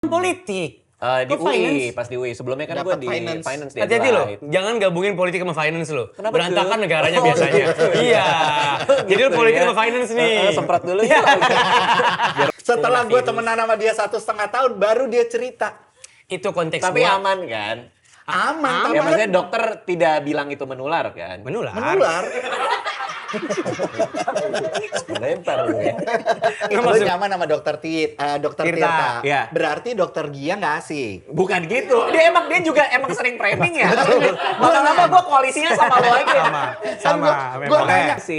politik. Di UI, pas di UI. Sebelumnya kan gue di finance di Hati-hati lo, Adelaide. jangan gabungin politik sama finance lo. Kenapa Berantakan tuh? negaranya biasanya. Iya. Jadi lo politik ya. sama finance nih. Semprot dulu ya. Setelah gue temenan sama dia 1,5 tahun, baru dia cerita. Itu konteks Tapi gua. aman kan? Aman, Ya maksudnya dokter tidak bilang itu menular kan? Menular. Melempar lu ya. Lu nyaman sama dokter dokter Tirta. Tirta. Iya. Berarti dokter Gia nggak asik. Bukan gitu. Dia juga emang sering framing ya. Lama-lama gue koalisinya sama lo lagi. Sama. Gue memang. nanya. Si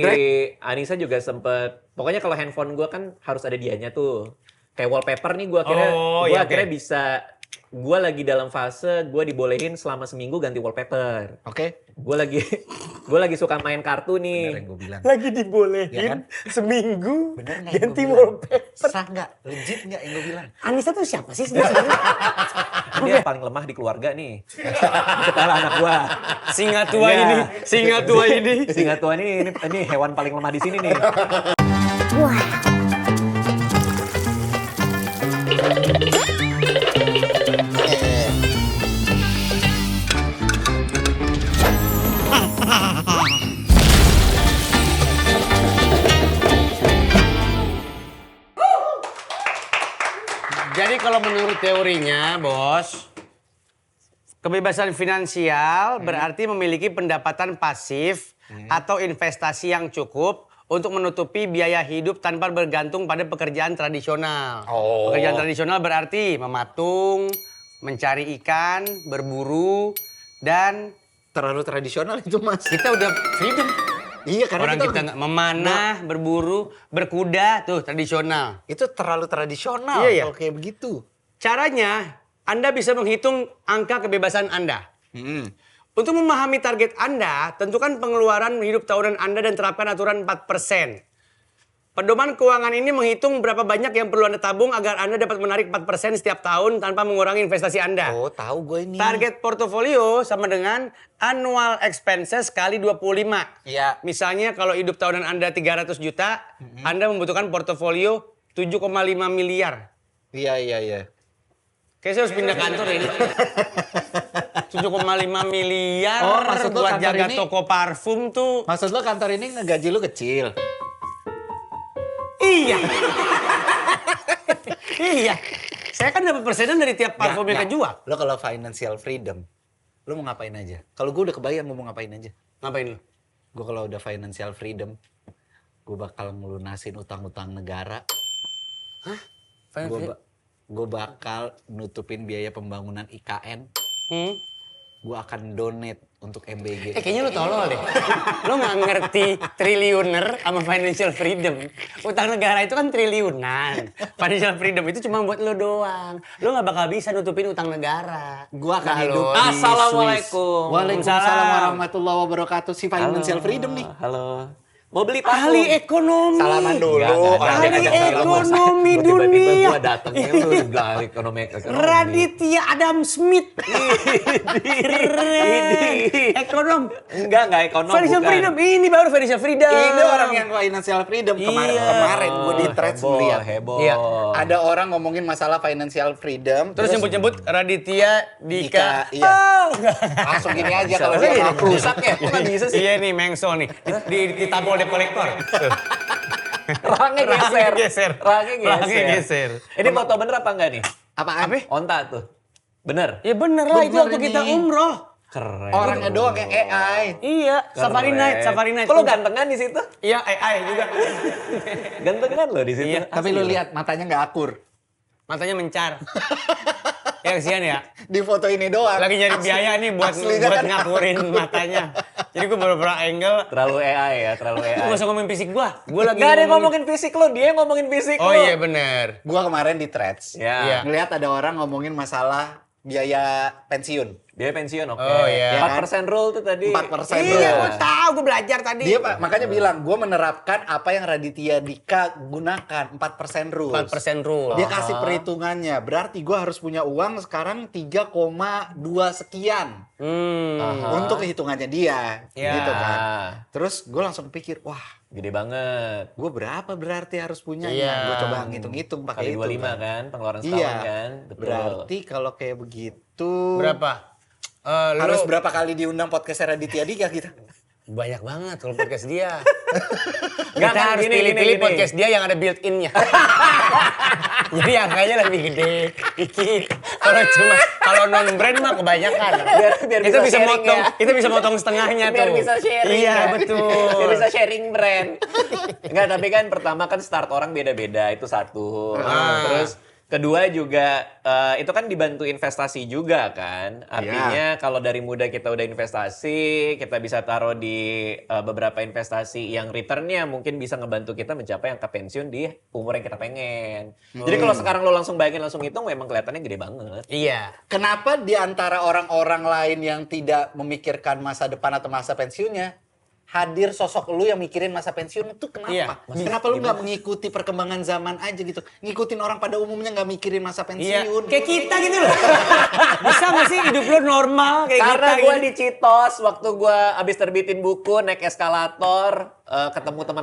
Anissa juga sempet. Pokoknya kalau handphone gue kan harus ada dianya tuh. Kayak wallpaper nih gue akhirnya. Oh, Gue iya, akhirnya oke. bisa. Gue lagi dalam fase gue dibolehin selama seminggu ganti wallpaper. Oke. Gue lagi suka main kartu nih. Bener yang gue bilang. Lagi dibolehin Ya kan? seminggu Bener nggak yang ganti gua bilang? wallpaper. Sah nggak? Legit nggak yang gue bilang? Anissa tuh siapa sih sebenarnya? Dia paling lemah di keluarga nih. Setelah anak gue. Singa tua Iya. ini, singa tua ini. Singa tua ini hewan paling lemah di sini nih. Jadi kalau menurut teorinya, Bos, kebebasan finansial berarti memiliki pendapatan pasif atau investasi yang cukup untuk menutupi biaya hidup tanpa bergantung pada pekerjaan tradisional. Oh. Pekerjaan tradisional berarti mematung, mencari ikan, berburu, dan Terlalu tradisional itu mas. kita udah freedom. Iya karena Orang kita nggak memanah, berburu, berkuda, tuh tradisional. itu terlalu tradisional Iya, iya. kalau kayak begitu. Caranya, Anda bisa menghitung angka kebebasan Anda. Untuk memahami target Anda, tentukan pengeluaran hidup tahunan Anda dan terapkan aturan 4%. Pedoman keuangan ini menghitung berapa banyak yang perlu Anda tabung agar Anda dapat menarik 4% setiap tahun tanpa mengurangi investasi Anda. Oh tahu gue ini. Target portofolio sama dengan annual expenses kali 25. Iya. Misalnya kalau hidup tahunan Anda 300 juta, Anda membutuhkan portofolio 7,5 miliar. Iya. Kayaknya saya harus pindah kantor ini. 7,5 miliar Oh, maksud lo buat kantor jaga ini- toko parfum tuh. Maksud lo kantor ini ngegaji lu kecil? Iya. Iya. Saya kan dapat persenan dari tiap parfum yang Nggak. kejual. Lo kalau financial freedom, lo mau ngapain aja? Kalau gue udah kebayang gue mau ngapain aja. Ngapain lu? Gue kalau udah financial freedom, gue bakal ngelunasin utang-utang negara. Gue bakal nutupin biaya pembangunan IKN. Hmm? Gue akan donate untuk MBG. Kayaknya lu tolol deh. Lu nggak ngerti triliuner sama financial freedom. Utang negara itu kan triliunan. Financial freedom itu cuma buat lu doang. Lu nggak bakal bisa nutupin utang negara. Gue akan Nah, hidup lu. di Assalamualaikum. Swiss. Waalaikumsalam Waalaikumsalam. warahmatullahi wabarakatuh. Si financial freedom nih. Halo. Mau beli parfum? Ahli ekonomi. Salaman dulu. Nggak, Orang ahli dia ngajak salam. ekonomi Tiba-tiba dunia. gue datengnya lu bilang ekonomi. Raditya Adam Smith. Keren. Ekonom. Enggak ekonom. Financial bukan. freedom. Ini baru financial freedom. Ini orang yang financial freedom. Kemarin gue di threads melihat. Heboh. Iya. Ada orang ngomongin masalah financial freedom. Terus nyebut-nyebut Raditya Dika. Iya. Oh. Langsung gini aja Bisa kalau aja dia ya. ngaku. Rusak ya? Kok nggak bisa sih? Iya nih mengsol nih. Ditabol dep kolektor. Tuh. Rahangnya geser. Rahangnya geser. Ini foto bener apa enggak nih? Apaan? Onta tuh. Bener? Ya bener lah, itu Bener waktu ini. kita umroh. Keren. Orangnya doang yang AI. Iya, Safari Night. Kok lo gantengan di situ? Iya, AI juga. Gantengan lo di situ. Iya. Tapi lu lihat matanya nggak akur. Matanya mencar. Ya kesian ya. Di foto ini doang. Lagi nyari biaya nih buat aslinya kan- ngakurin matanya. Jadi gue beberapa angle. Terlalu AI ya, terlalu AI. Gue gak usah ngomongin fisik gue. Gue lagi Gak ada yang ngomongin fisik lo, dia yang ngomongin fisik Oh lo. iya bener. Gua kemarin di threads. Ya. Iya. Ngelihat ada orang ngomongin masalah biaya pensiun. Biaya pensiun, oke. Oh, iya. 4% rule tuh tadi. 4% Iya, rule. gue tahu, gue belajar tadi. Dia makanya bilang, gue menerapkan apa yang Raditya Dika gunakan, 4% rules. 4% rule. Dia kasih perhitungannya, berarti gue harus punya uang sekarang 3,2 sekian. Untuk hitungannya dia, Ya. gitu kan. Terus gue langsung pikir, wah, Gede banget. gue berapa berarti harus punya? Iya. Gue coba ngitung-ngitung pakai Kali itu 25 kan, pengeluaran Iya. setahun kan. Betul. Berarti kalau kayak begitu, Berapa? harus Lu berapa kali diundang podcast Raditya Dika kita? banyak banget kalau podcast dia. Nggak, Kita kan, harus gini, pilih-pilih gini. podcast dia yang ada built-in-nya. Jadi angkanya lebih gede. Kalau non brand mah kebanyakan. Biar Kita bisa bisa sharing motong, ya. kita bisa motong setengahnya Biar tuh. bisa sharing. Iya, ya. betul. Biar bisa sharing brand. Enggak, tapi kan pertama kan start orang beda-beda, itu satu. Terus kedua juga itu kan dibantu investasi juga kan. Artinya kalau dari muda kita udah investasi, kita bisa taruh di beberapa investasi yang returnnya mungkin bisa ngebantu kita mencapai angka pensiun di umur yang kita pengen. Jadi kalau sekarang lo langsung bayangin langsung hitung memang kelihatannya gede banget. Iya. Kenapa di antara orang-orang lain yang tidak memikirkan masa depan atau masa pensiunnya, hadir sosok lu yang mikirin masa pensiun itu kenapa? Iya. Kenapa lu nggak mengikuti perkembangan zaman aja gitu? Ngikutin orang pada umumnya nggak mikirin masa Iya. pensiun. Kayak kita gitu loh. Bisa nggak sih hidup lo normal kayak Karena kita? gue gitu? di Citos waktu gue abis terbitin buku naik eskalator ketemu teman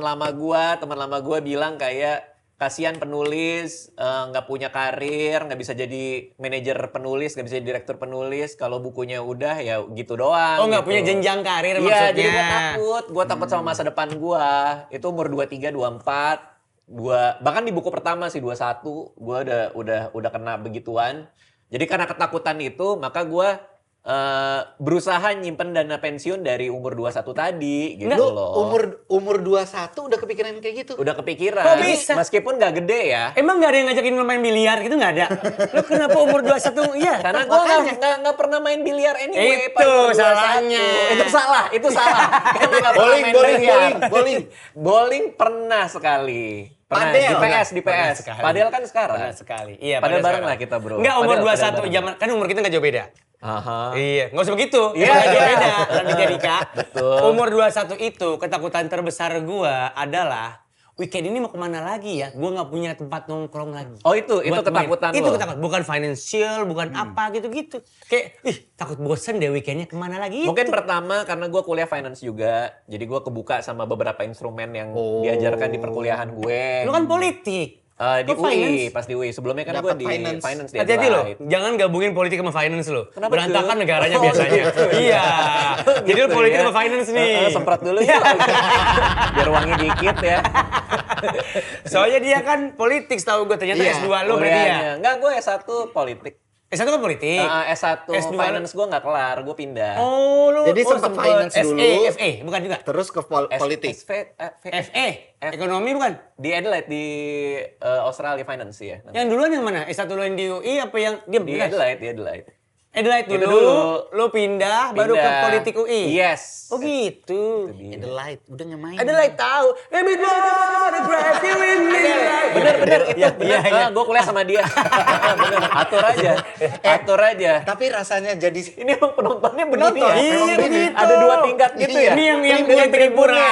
lama gue bilang kayak kasihan penulis nggak punya karir, nggak bisa jadi manajer penulis, nggak bisa jadi direktur penulis, kalau bukunya udah ya gitu doang. Oh, nggak gitu. punya jenjang karir Iya, maksudnya. jadi gue takut sama masa depan gue. Itu umur 23, 24, bahkan di buku pertama sih 21, gue udah kena begituan. Jadi karena ketakutan itu, maka gue berusaha nyimpen dana pensiun dari umur 21 tadi gitu Lu loh. umur 21 udah kepikiran kayak gitu? Udah kepikiran. Kok bisa? Meskipun gak gede ya. Emang nggak ada yang ngajakin lo main biliar gitu, nggak ada? Lo kenapa umur 21? Iya. Karena gue nggak pernah main biliar anyway. Itu pas umur 21. salahnya. Itu salah. Karena nggak pernah main biliar. Bowling pernah sekali. Pernah Padel. di Pernah PS. sekali. Padel kan sekarang. Pernah sekali. Iya, Padel pada bareng sekarang. lah kita, bro. Enggak, umur Padel 21 bareng. zaman kan umur kita nggak jauh beda. Aha. Iya, nggak usah begitu. Iya, Emang nggak jauh iya. beda. Raditya Dika. Betul. Umur 21 itu ketakutan terbesar gua adalah weekend ini mau kemana lagi ya? Gua nggak punya tempat nongkrong lagi. Oh itu Buat ketakutan main. Itu lo? ketakutan, bukan financial, bukan apa gitu-gitu. Kayak, takut bosen deh weekendnya kemana lagi. Mungkin pertama karena gue kuliah finance juga, jadi gue kebuka sama beberapa instrumen yang diajarkan di perkuliahan gue. Lu kan politik. Di Kok UI, finance? pas di UI. Sebelumnya kan gue Dapat di finance. finance di Hati-hati lo, Adelaide. jangan gabungin politik sama finance lo. Kenapa Berantakan tuh? negaranya Oh, biasanya. gitu. Iya. Jadi lo Gitu politik ya. sama finance nih. Semprot dulu ya. Biar wangi dikit ya. Soalnya dia kan politik setahu gue, ternyata Iya, S2 lo berarti ya. Kuliahnya. Enggak, gue S1 politik. S1 kan politik. S1 S2 finance gue nggak kelar, gue pindah. Oh, lo Jadi sempat finance dulu. FE, bukan juga. Terus ke politik. FE, ekonomi bukan? Di Adelaide, di Australia Finance ya. Yang duluan yang mana? S1 lo yang di UI apa yang diam? Di Adelaide. Adelaide Itu dulu, dulu. lo pindah, baru ke Pindah. politik UI. Yes. Oh gitu. Adelaide, udah nyamain. Adelaide tahu. Let me drive you in midnight. Bener itu, Iya, bener. iya. Gue kuliah sama dia. Bener, atur aja. Tapi rasanya jadi Ini emang penontonnya begini Penonton, ya? iya, Emang begitu. Ada 2 tingkat gitu ya? Ini yang Tribunnya. tribunnya.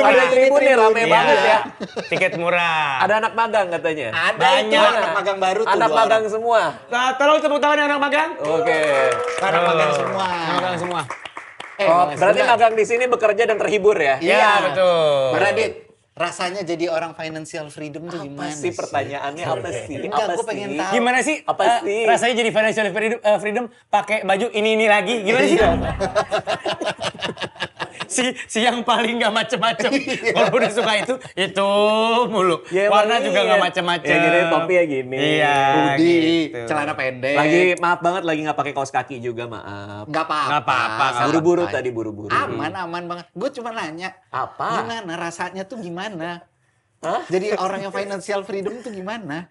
Ada tribunnya rame Iya. banget ya. Tiket murah. Ada anak magang katanya. ada Banyak. itu anak magang baru tuh. Anak dua magang orang. semua. Nah, tolong tepuk tangan yang anak magang. Oke. Anak magang semua. Anak magang semua. Oh, berarti sebentar. magang di sini bekerja dan terhibur ya? Iya, betul. Radit, rasanya jadi orang financial freedom tuh gimana Apa sih pertanyaannya apa sih? Enggak, Apa gue sih? pengen tahu. Gimana sih? Apa sih? Rasanya jadi financial freedom pakai baju ini lagi. Gimana sih? si yang paling nggak macem-macem. Kalau udah suka itu mulu. Ya, Warna emang juga iya. nggak macem-macem. Ya gini, topi ya gini. Iya. Hoodie, gitu. celana pendek. Lagi maaf banget lagi nggak pakai kaos kaki juga, maaf. Nggak apa-apa. Nggak apa-apa. Buru-buru Santai. tadi buru-buru. Aman banget. Gue cuma nanya. Apa? Gimana rasanya tuh gimana? Hah? Jadi orang yang financial freedom tuh gimana?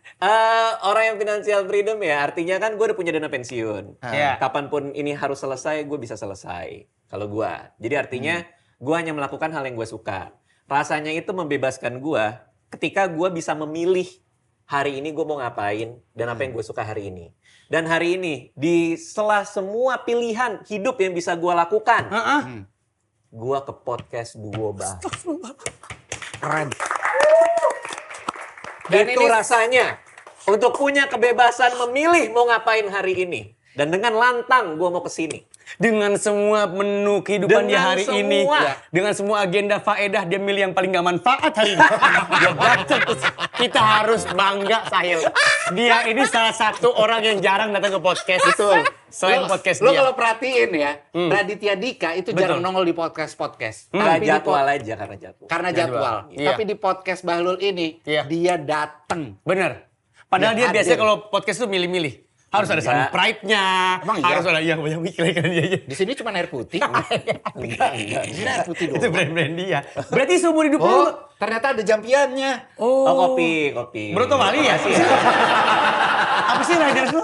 Orang yang financial freedom ya artinya kan gue udah punya dana pensiun. Iya. Kapanpun ini harus selesai, gue bisa selesai. Kalau gue. Jadi artinya gue hanya melakukan hal yang gue suka. Rasanya itu membebaskan gue ketika gue bisa memilih hari ini gue mau ngapain dan apa yang gue suka hari ini. Dan hari ini di setelah semua pilihan hidup yang bisa gue lakukan, gue ke podcast Duo Bah. Keren. Dan itu rasanya untuk punya kebebasan memilih mau ngapain hari ini. Dan dengan lantang gue mau kesini. Dengan semua menu kehidupan dia hari Dengan ini, semua. dengan semua agenda faedah, dia milih yang paling gak manfaat hari ini. Dia baca terus. Kita harus bangga, Sahil. Dia ini salah satu orang yang jarang datang ke podcast. Betul. Selain podcast Lo dia. kalau perhatiin ya, Raditya Dika itu jarang nongol di podcast-podcast. Karena Tapi di jadwal aja, karena jadwal. karena jadwal. Iya. Tapi di podcast Bahlul ini, Iya. dia datang. Bener. Padahal dia Dia biasanya hadir. kalau podcast tuh milih-milih. Harus ada Iya. sun pride-nya. Emang iya? Harus ada yang banyak mikir kan dia aja. Di sini cuma air putih. Enggak. Di sini air putih Itu doang. brand-brand dia. Berarti seumur hidup lu. Oh, ternyata ada jampiannya. Oh, kopi. Broto Bali ya? Makasih Apa sih riders lu?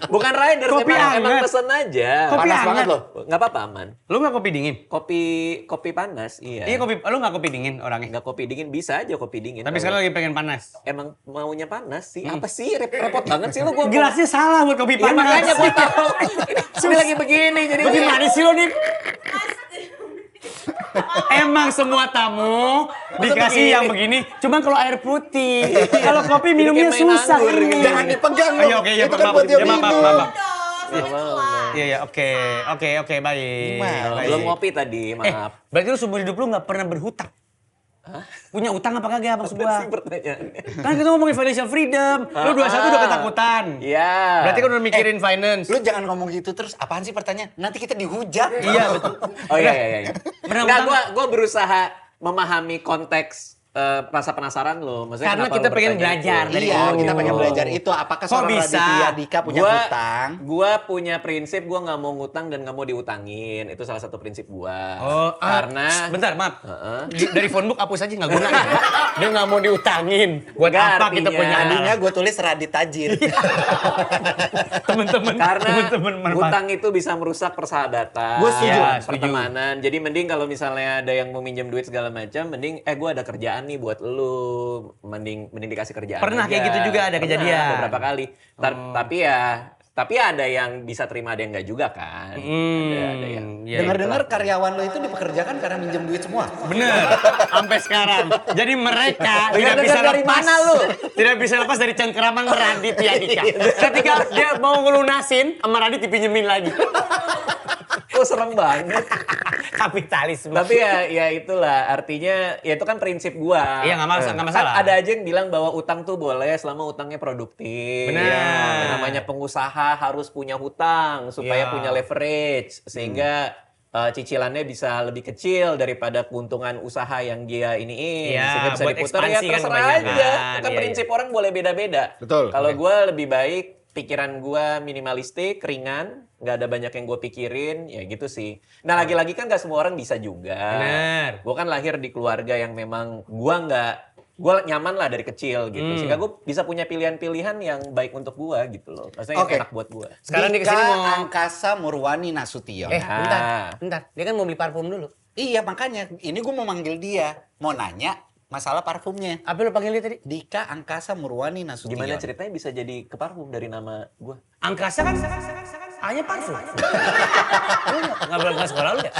Bukan riders, Kopi emang hangat. pesen aja. Kopi Panas hangat. banget loh. Nggak apa-apa, aman. Lu gak kopi dingin? Kopi panas, iya. Iya lu gak kopi dingin orangnya? Nggak kopi dingin, bisa aja kopi dingin. Tapi Kalau sekarang lagi pengen panas. emang maunya panas sih. Apa sih? Repot banget sih lu gua. Gelasnya salah buat kopi Iya, panas. makanya gua tahu. Ini lagi begini jadi. Lu gimana sih lu nih? Emang semua tamu dikasih begini? yang begini. Cuman kalau air putih, kalau kopi minumnya kayak main susah. anggur ini. gitu. Jangan dipegang Oh, loh. iya, oke, iya, Itu kan maaf, buat dia maaf, maaf, minum. maaf. Gimana? Iya, oke, baik. Gimana? Baik. Belum ngopi tadi, maaf. Berarti lu seumur hidup lu gak pernah berhutang? Punya utang apa kagak maksud Apa gua? sih pertanyaannya? Kan kita ngomongin financial freedom. Lu 21 udah ketakutan. Iya. Berarti kan udah mikirin finance. Lu jangan ngomong gitu terus. Apaan sih pertanyaan? Nanti kita dihujat. Iya, betul. Oh iya. Pernah Nggak, utang? gua berusaha memahami konteks rasa penasaran lo. Maksudnya Karena kenapa kita lo pengen bertanya belajar itu? dari Iya, lu. kita pengen belajar itu. Apakah Kok seorang bisa? Raditya Dika punya hutang? Gua punya prinsip gua nggak mau ngutang dan nggak mau diutangin. Itu salah satu prinsip gua. Karena bentar, maaf. Heeh. Dari phonebook hapus aja nggak guna. Dia nggak mau diutangin. Buat Nggak, apa kita artinya. punya Tadinya gue tulis Radit Tajir. teman-teman karena teman-teman manfaat. hutang itu bisa merusak persahabatan, Gua setuju. Ya, setuju. pertemanan. Jadi mending kalau misalnya ada yang mau minjem duit segala macam, mending gua ada kerjaan nih buat lu, mending dikasih kerjaan. Pernah aja. kayak gitu juga, ada Pernah, kejadian. beberapa kali. Tapi ada yang bisa terima, ada yang enggak juga kan. Ada yang Iya, Dengar-dengar karyawan lo itu dipekerjakan karena minjem duit semua. bener. Sampai sekarang. Jadi mereka tidak Dengar-dengar bisa dari lepas. mana lu? Tidak bisa lepas dari cengkeraman Raditya Dika. Ketika dia mau ngelunasin, sama Radit dipinjemin lagi. Oh, serem banget. Kapitalisme. Tapi ya itulah artinya, ya itu kan prinsip gua. Iya, nggak masalah. Kan ada aja yang bilang bahwa utang tuh boleh selama utangnya produktif. Benar. Ya, namanya pengusaha harus punya hutang supaya Iya. punya leverage sehingga cicilannya bisa lebih kecil daripada keuntungan usaha yang dia iniin. Iya, Sehingga bisa buat diputar, ya ekspansi kan terserah kebanyakan. aja. Itu kan Iya, prinsip orang boleh beda-beda. Betul. Kalau Oke. gue lebih baik pikiran gue minimalistik, ringan, nggak ada banyak yang gue pikirin, ya gitu sih. Nah lagi-lagi kan nggak semua orang bisa juga. Bener. Gue kan lahir di keluarga yang memang gue nyaman lah dari kecil gitu. Sehingga gue bisa punya pilihan-pilihan yang baik untuk gue gitu loh. Maksudnya yang Oke. enak buat gue. Sekarang dia Dika kesini mau... Angkasa Murwani Nasution. bentar. Dia kan mau beli parfum dulu. Iya makanya ini gue mau manggil dia. Mau nanya masalah parfumnya. Apa lu panggil dia tadi? Dika Angkasa Murwani Nasution. Gimana ceritanya bisa jadi ke parfum dari nama gue? Angkasa kan hanya parfum. Lu nggak sekolah lu ya?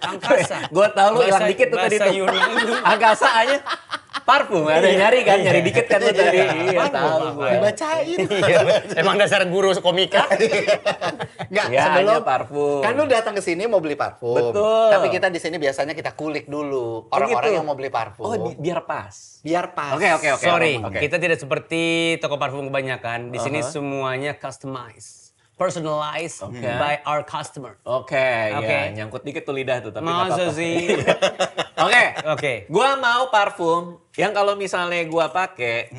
Angkasa. Gue tau lu hilang Bahasa- dikit tuh tadi bahasa tuh. Yunani. Angkasa aja parfum. Ada yang nyari kan, nyari dikit kan lu tadi. Iya tahu gue. Dibacain. Iya, emang dasar guru komika. Enggak, Ya, sebelum hanya parfum. Kan lu datang ke sini mau beli parfum. Betul. Tapi kita di sini biasanya kita kulik dulu orang-orang gitu? yang mau beli parfum. Oh, biar pas. Biar pas. Oke. Sorry, Oke. kita tidak seperti toko parfum kebanyakan. Di sini semuanya customized, personalized by our customer. Oke, Oke. ya nyangkut dikit tuh lidah tuh, tapi nggak Masa apa-apa. sih? Oke, Oke. gua mau parfum yang kalau misalnya gua pakai,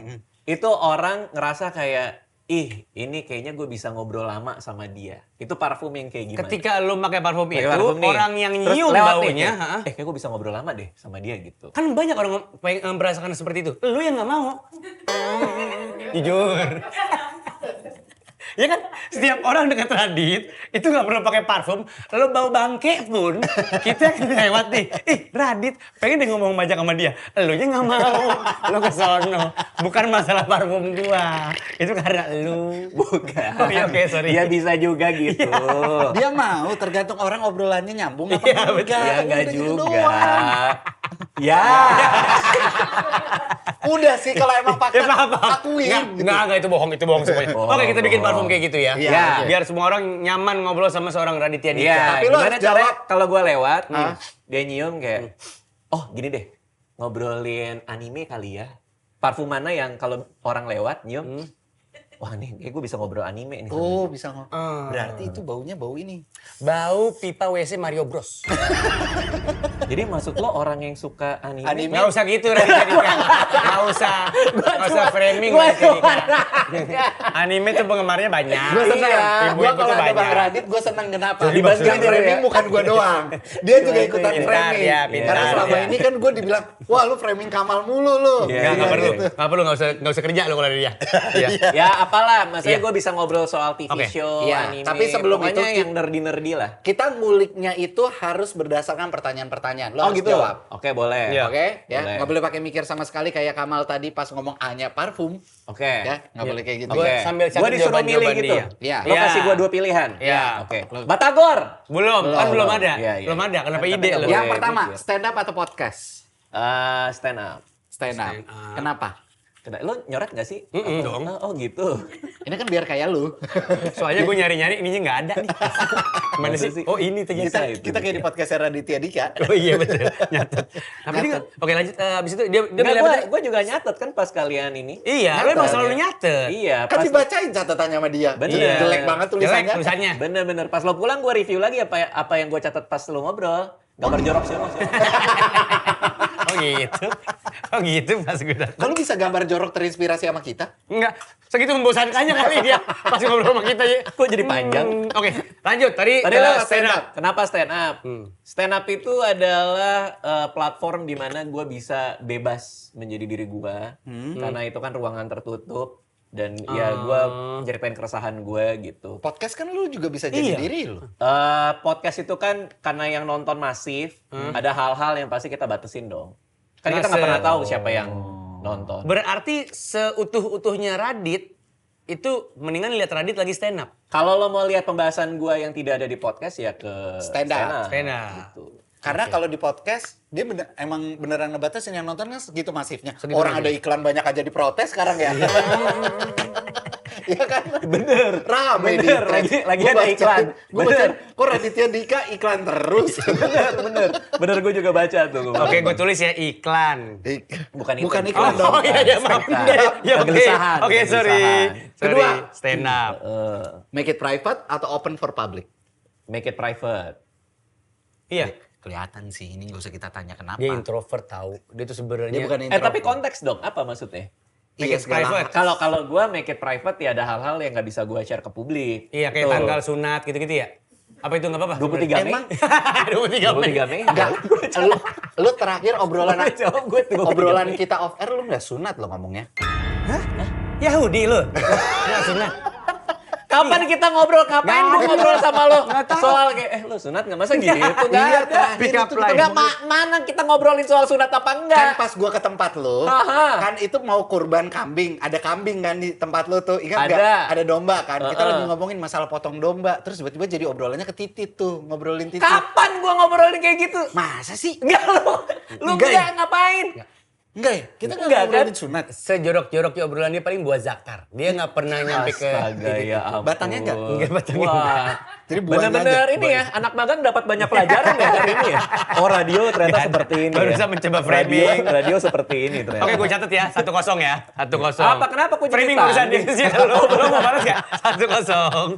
itu orang ngerasa kayak, ih ini kayaknya gue bisa ngobrol lama sama dia. Itu parfum yang kayak gimana? Ketika lu pakai parfum Pakai itu, parfum nih. orang yang Terus nyium lewat nih, baunya, kayak, kayak gue bisa ngobrol lama deh sama dia gitu. kan banyak orang yang merasakan seperti itu. Lu yang nggak mau. Jujur. Ya kan setiap orang dekat Radit itu nggak perlu pakai parfum. Lo bau bangke pun kita kan lewat nih. Radit pengen deh ngomong banyak sama dia. Lo nya nggak mau. Lo ke sono. Bukan masalah parfum gua. Itu karena lu. Bukan. Oh iya oke sorry. Ya bisa juga gitu. Dia mau, tergantung orang obrolannya nyambung apa Iya, enggak. betul. Ya enggak Udah gitu juga. doang. Ya. Udah sih kalau emang pakai akuin. Gitu. Enggak, itu bohong semuanya. Bohong, Oke, kita bikin bohong. parfum kayak gitu ya. Iya. Biar semua orang nyaman ngobrol sama seorang Raditya Dika. Iya, Tapi lo gimana harus caranya jawab. kalau gue lewat, dia nyium kayak, oh gini deh, ngobrolin anime kali ya. Parfum mana yang kalau orang lewat nyium, wah nih kayak gue bisa ngobrol anime nih. Oh, bisa berarti itu baunya bau ini. Bau pipa WC Mario Bros. Jadi maksud lo orang yang suka anime? Nggak usah gitu Raditya Dika. Nggak usah framing Raditya Dika. Anime tuh penggemarnya banyak. Gue senang. Ibu-ibu Gue tuh kalau ada banyak. Bang Radit, gue senang kenapa? Jadi Yang maksudnya framing ya. bukan gue doang. Dia juga ikutan Pintar, framing. ya, Karena pintar, selama ya. ini kan gue dibilang, wah lu framing Kamal mulu lu. Iya, Nggak perlu. gitu. Nggak usah kerja lo kalau ada dia. Iya. Ya apalah, maksudnya Iya. gue bisa ngobrol soal TV Oke. show, Iya, anime. tapi sebelum pokoknya itu, yang nerdy-nerdy lah. Kita nguliknya itu harus berdasarkan pertanyaan-pertanyaan. Lo harus gitu? jawab. Oke, boleh. Iya. Oke, ya Boleh. nggak boleh pakai mikir sama sekali kayak Kamal tadi pas ngomong A-nya parfum, Oke. ya nggak boleh kayak gitu. Gue Oke. sambil catat Gua disuruh milih jawaban-jawaban gitu. dia. Iya. Lo kasih gue 2 pilihan. Iya. Oke. Batagor. Belum ada. Iya, iya. Belum ada. Kenapa Kan ide katanya lo? boleh Yang pertama, mikir. stand up atau podcast? Stand up. Stand up. Stand up. Kenapa? Lo nyoret gak sih? Dong. Oh gitu. Ini kan biar kayak lu. Soalnya gue nyari-nyari ininya nggak ada nih. Mana Masa sih? sih? Oh ini ternyata. Kita kayak di podcast Raditya Dika. Oh iya betul. Nyatet. Tapi dia, oke lanjut. Abis itu dia milih apa tadi? Gue juga nyatet kan pas kalian ini. Iya, lo emang Nyatet. selalu nyatet. Iya, Kan pas dibacain catatannya sama dia. Bener. Iya. Jelek banget tulisannya. Jelek tulisannya. bener-bener pas lo pulang gue review lagi apa yang gue catat pas lo ngobrol. Gambar jorok sih lo. Oh gitu. Oh gitu pas gue datang. Kalau bisa gambar jorok terinspirasi sama kita? Enggak, segitu membosankannya kali dia pas ngobrol sama kita ya. Kok jadi panjang? Oke, lanjut. Tadi Tadi lo stand up. Kenapa stand up? Stand up itu adalah platform di mana gue bisa bebas menjadi diri gue. Karena itu kan ruangan tertutup. Dan ya gue ceritain keresahan gue gitu. Podcast kan lu juga bisa jadi Iya. diri lu. Podcast itu kan karena yang nonton masif, ada hal-hal yang pasti kita batasin dong. Kan kita Nah, nggak pernah tahu siapa yang nonton. Berarti seutuh-utuhnya Radit itu mendingan lihat Radit lagi stand up. Kalau lo mau lihat pembahasan gue yang tidak ada di podcast ya ke Stand up. Stand up. Gitu. Karena kalau di podcast dia emang beneran ngebatasin yang nonton kan segitu masifnya. Segitu Orang masifnya. ada iklan banyak aja diprotes sekarang ya. Iya kan? Bener. Rame Bener, lagi ada iklan. Gue baca, kok Raditya Dika iklan terus? Bener gue juga baca tuh. Oke, gue tulis ya iklan. Bukan itu. Bukan iklan Oh, dong. iya, maaf. Stand up. Ya, oke. Kegelisahan, Oke, sorry. kegelisahan. Kedua. Stand up. Make it private atau open for public? Make it private. Iya. Kelihatan sih, ini gak usah kita tanya kenapa. Dia introvert tahu. Dia tuh sebenarnya Dia bukan introvert. Tapi konteks dong, apa maksudnya? Make Iya, it private. Kalau gue make it private ya ada hal-hal yang nggak bisa gue share ke publik. Iya, kayak Tuh. tanggal sunat gitu-gitu ya. Apa itu nggak apa-apa? 23 Mei. Emang 23 Mei. 23 Mei. Enggak, lu terakhir obrolan Jawab gue tuh. obrolan kita off air lu nggak sunat lo ngomongnya. Yahudi lo. Nggak sunat. Kapan kita ngobrol? Kapan Nggak gue ada. ngobrol sama lo? Nggak tahu. Soal kayak, lo sunat nggak? Masa gitu? Nggak Iya, ada. terakhir Pick up itu line. Nggak, mana kita ngobrolin soal sunat apa Kan enggak? pas gua ke tempat lo, Aha. kan itu mau kurban kambing. Ada kambing kan di tempat lo tuh. Ingat Ada. nggak? Ada domba kan. Kita Heeh. lagi ngomongin masalah potong domba. Terus tiba-tiba jadi obrolannya ke titit tuh. Ngobrolin titit. Kapan gue ngobrolin kayak gitu? Masa sih? Enggak lo. Lo Enggak enggak ya? ngapain? Enggak ya? Kita nggak Enggak, ngobrolin kan? sunat. Sejorok-joroknya obrolan dia paling buat zakar. Dia nggak pernah nyampe ke Astaga ya ampun. Batangnya enggak? Enggak, batangnya Wah. Jadi buahnya Bener-bener aja. ini ya, anak magang dapat banyak pelajaran ya hari ini ya. Oh radio ternyata seperti ini Baru ya. bisa mencoba Radio, framing. radio seperti ini ternyata. Oke, gue catat ya. 1-0 ya. 1-0. Apa? Kenapa kok jadi Framing tanding? urusan dia sih. Lo mau balas gak? 1-0.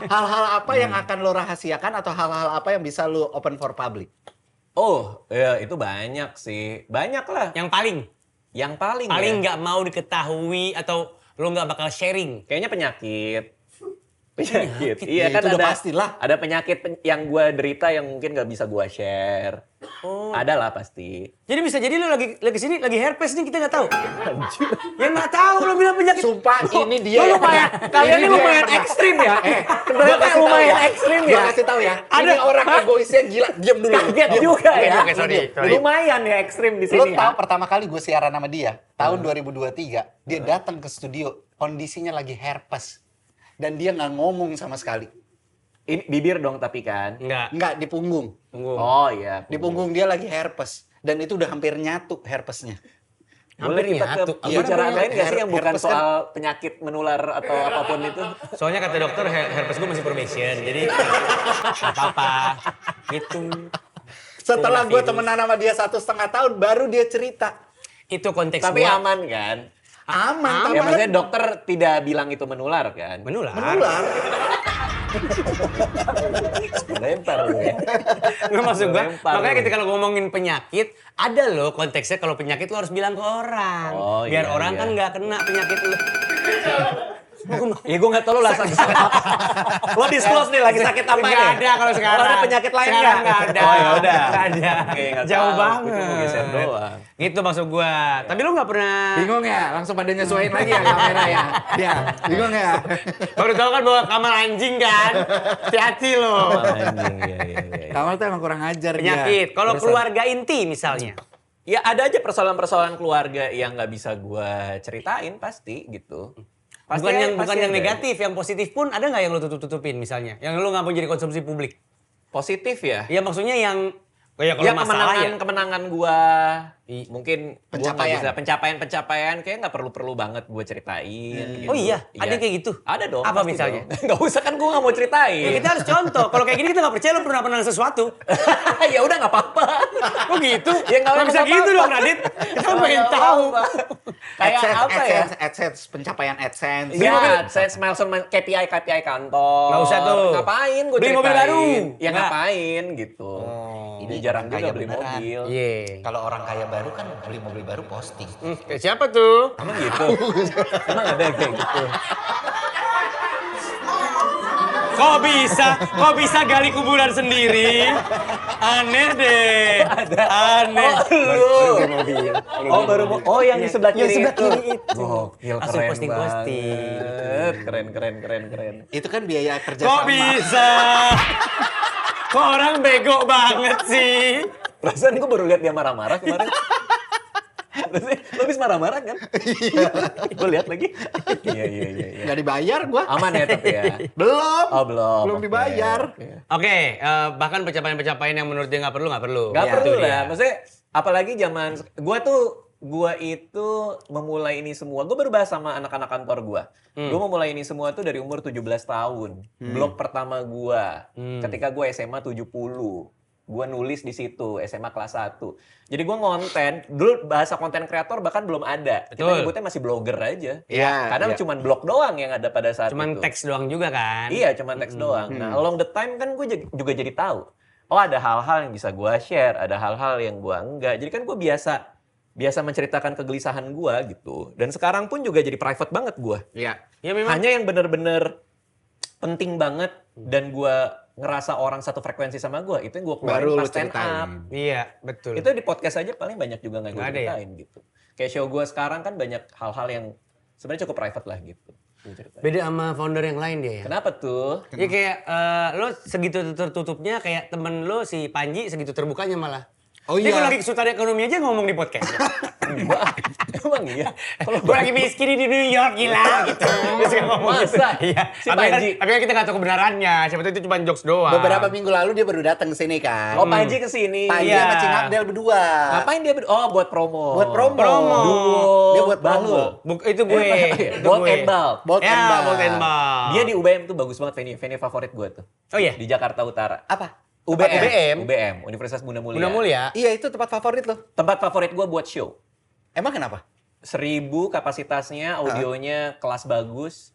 Hal-hal apa yang akan lo rahasiakan atau hal-hal apa yang bisa lo open for public? Oh, ya itu banyak sih. Banyak lah. Yang paling Yang paling paling ya, nggak mau diketahui atau lo nggak bakal sharing. kayaknya penyakit. Penyakit. Penyakit. Iya Ya, kan itu udah ada pastilah. ada penyakit yang gue derita yang mungkin gak bisa gue share. Ada lah pasti. Jadi bisa jadi lu lagi sini lagi herpes nih kita nggak tahu. Ya nggak tahu lo bilang penyakit. Sumpah ini dia. Lu lumayan, kalian ini dia lumayan yang pernah. ekstrim ya. Gua Ternyata kasih tahu lumayan ya. ekstrim Gua ya. kasih tahu ya. Ada- Ini orang egoisnya gila. Diam dulu. Kaget Diam. juga ya. Oke, sorry. Lumayan ya ekstrim di Lo sini tahu ya. pertama kali gue siaran sama dia tahun 2023, dia datang ke studio kondisinya lagi herpes dan dia nggak ngomong sama sekali. Ini bibir dong tapi kan. Enggak. Nggak di punggung. Tunggu. Oh iya. Di punggung dia lagi herpes dan itu udah hampir nyatu herpesnya. Boleh Hampir kita nyatu. ke Iya, pembicaraan lain nggak sih yang bukan herpes kan- soal penyakit menular atau apapun itu? Soalnya kata dokter herpes gue masih probation, jadi nggak apa-apa. Gitu. Setelah gue Coronavirus. temenan sama dia 1,5 tahun baru dia cerita. Itu konteks Tapi gua. aman kan? Aman, Ya tapi maksudnya dokter tidak bilang itu menular kan? Menular. menular. Lempar lu ya. Nggak maksud gua. Lempar Makanya lu. ketika lo ngomongin penyakit, ada loh konteksnya kalau penyakit lo harus bilang ke orang. Oh, Biar iya, orang iya. kan nggak kena penyakit lo. Ya gue nggak tahu lo sakit apa. Lo disclose nih lagi sakit apa nih? Nggak ada kalau sekarang. Lo ada penyakit lain Sekarang nggak? nggak ada. Oh ya udah. Nggak ada. Oke, nggak Jauh tahu. banget. Gue cuma geser doang. Gitu maksud gua. Tapi lo nggak pernah. Bingung ya? Langsung pada nyesuaiin lagi ya kamera ya. Dia, bingung ya? Baru tahu kan bawa kamar anjing kan. Hati-hati lo. Anjing, iya, iya, iya. Kamu tuh emang kurang ajar dia. Penyakit. Kalau keluarga inti misalnya. Ya ada aja persoalan-persoalan keluarga yang nggak bisa gue ceritain pasti gitu. Pasti Bukan yang ada. negatif, yang positif pun ada nggak yang lo tutup-tutupin misalnya? Yang lo nggak mau jadi konsumsi publik? Positif ya. Ya maksudnya yang ya kalau Ya masalah kemenangan gua mungkin Pencapaian. pencapaian kayak nggak perlu banget gue ceritain. Oh iya? Ada kayak gitu? Ada dong. Apa pasti misalnya? dong. Nggak usah kan gue nggak mau Ya, ceritain. kita harus contoh. Kalau kayak gini kita nggak percaya lo pernah menang sesuatu. Ya udah nggak apa-apa. Oh gitu? Ya nggak bisa apa-apa. gitu dong Radit. Kita pengen tahu. Kayak apa ya? AdSense, pencapaian AdSense. Iya, saya milestone KPI kantor. Nggak usah tuh. Ngapain gue Beli ceritain? mobil baru. Ya Nggak. ngapain gitu. Ini jarang juga kaya beli beneran. mobil. Iya. Kalau orang kaya baru kan beli mobil baru posting. Kayak siapa tuh? Emang gitu? Emang ada yang kayak gitu? Kok bisa gali kuburan sendiri? Aneh deh. Aneh. Oh, baru mau. Oh, yang di sebelah kiri Yang sebelah itu. kiri itu. Oh, Langsung keren posting-posting. banget. Keren. Itu kan biaya kerja Kok sama. bisa? Kok orang bego banget sih? Perasaan gue baru lihat dia marah-marah kemarin. Terus lo habis marah-marah kan? Iya. Gue lihat lagi. Iya. Nggak dibayar gua. Aman ya tapi ya? Belum. Oh, belum. Belum Oke, dibayar. oke. Oke, bahkan pencapaian-pencapaian yang menurut dia nggak perlu. Gak Ya, perlu itu dia. lah. Maksudnya apalagi zaman gua itu memulai ini semua. Gue baru bahas sama anak-anak kantor gua. Gue memulai ini semua tuh dari umur 17 tahun. Blog pertama gua ketika gua SMA 70. Gua nulis di situ SMA kelas 1. Jadi gua ngonten, dulu bahasa konten kreator bahkan belum ada. Kita Betul. nyebutnya masih blogger aja. Iya, Karena iya. cuman blog doang yang ada pada saat Cuman itu. teks doang juga kan? Iya, cuma teks doang. Nah, along the time kan gue juga jadi tahu. Oh, ada hal-hal yang bisa gue share, ada hal-hal yang gue enggak. Jadi kan gue biasa menceritakan kegelisahan gue gitu. Dan sekarang pun juga jadi private banget gue. Iya. Ya memang. Hanya yang bener-bener penting banget dan gue ngerasa orang satu frekuensi sama gue, itu yang gue keluarin Baru lu pas stand ceritain. up. Iya, betul. Itu di podcast aja paling banyak juga nggak gue Nggak ada ya? ceritain gitu. Kayak show gue sekarang kan banyak hal-hal yang sebenarnya cukup private lah gitu. Gua ceritain. Beda sama founder yang lain dia ya? Kenapa tuh? Ya kayak lo segitu tertutupnya kayak temen lo si Panji segitu terbukanya malah. Oh Dia iya. kalau lagi kesulitan ekonomi aja ngomong di podcast. Emang iya? Kalau Gue lagi miskin di New York gila gitu. Dia suka ngomong gitu. Masa? Iya. Si Tapi kan, Panji. tapi kan kita nggak tahu kebenarannya. Siapa tahu itu cuma jokes doang. Beberapa minggu lalu dia baru datang ke sini kan. Oh, Panji kesini. Panji Iya. sama Cing Abdel berdua. Ngapain dia? Oh, buat promo. Buat promo. Duo. Dia buat promo. Itu gue. Itu Bolt gue. and Bulb. Bolt Ya, and Bulb. Bolt and Bulb. Dia di UBM tuh bagus banget venue favorit gue tuh. Oh iya? Di Jakarta Utara. Apa? UBM, Universitas Bunda Mulia. Bunda Mulia. Iya, itu tempat favorit lo. Tempat favorit gue buat show. Emang kenapa? 1.000 kapasitasnya, audionya kelas bagus,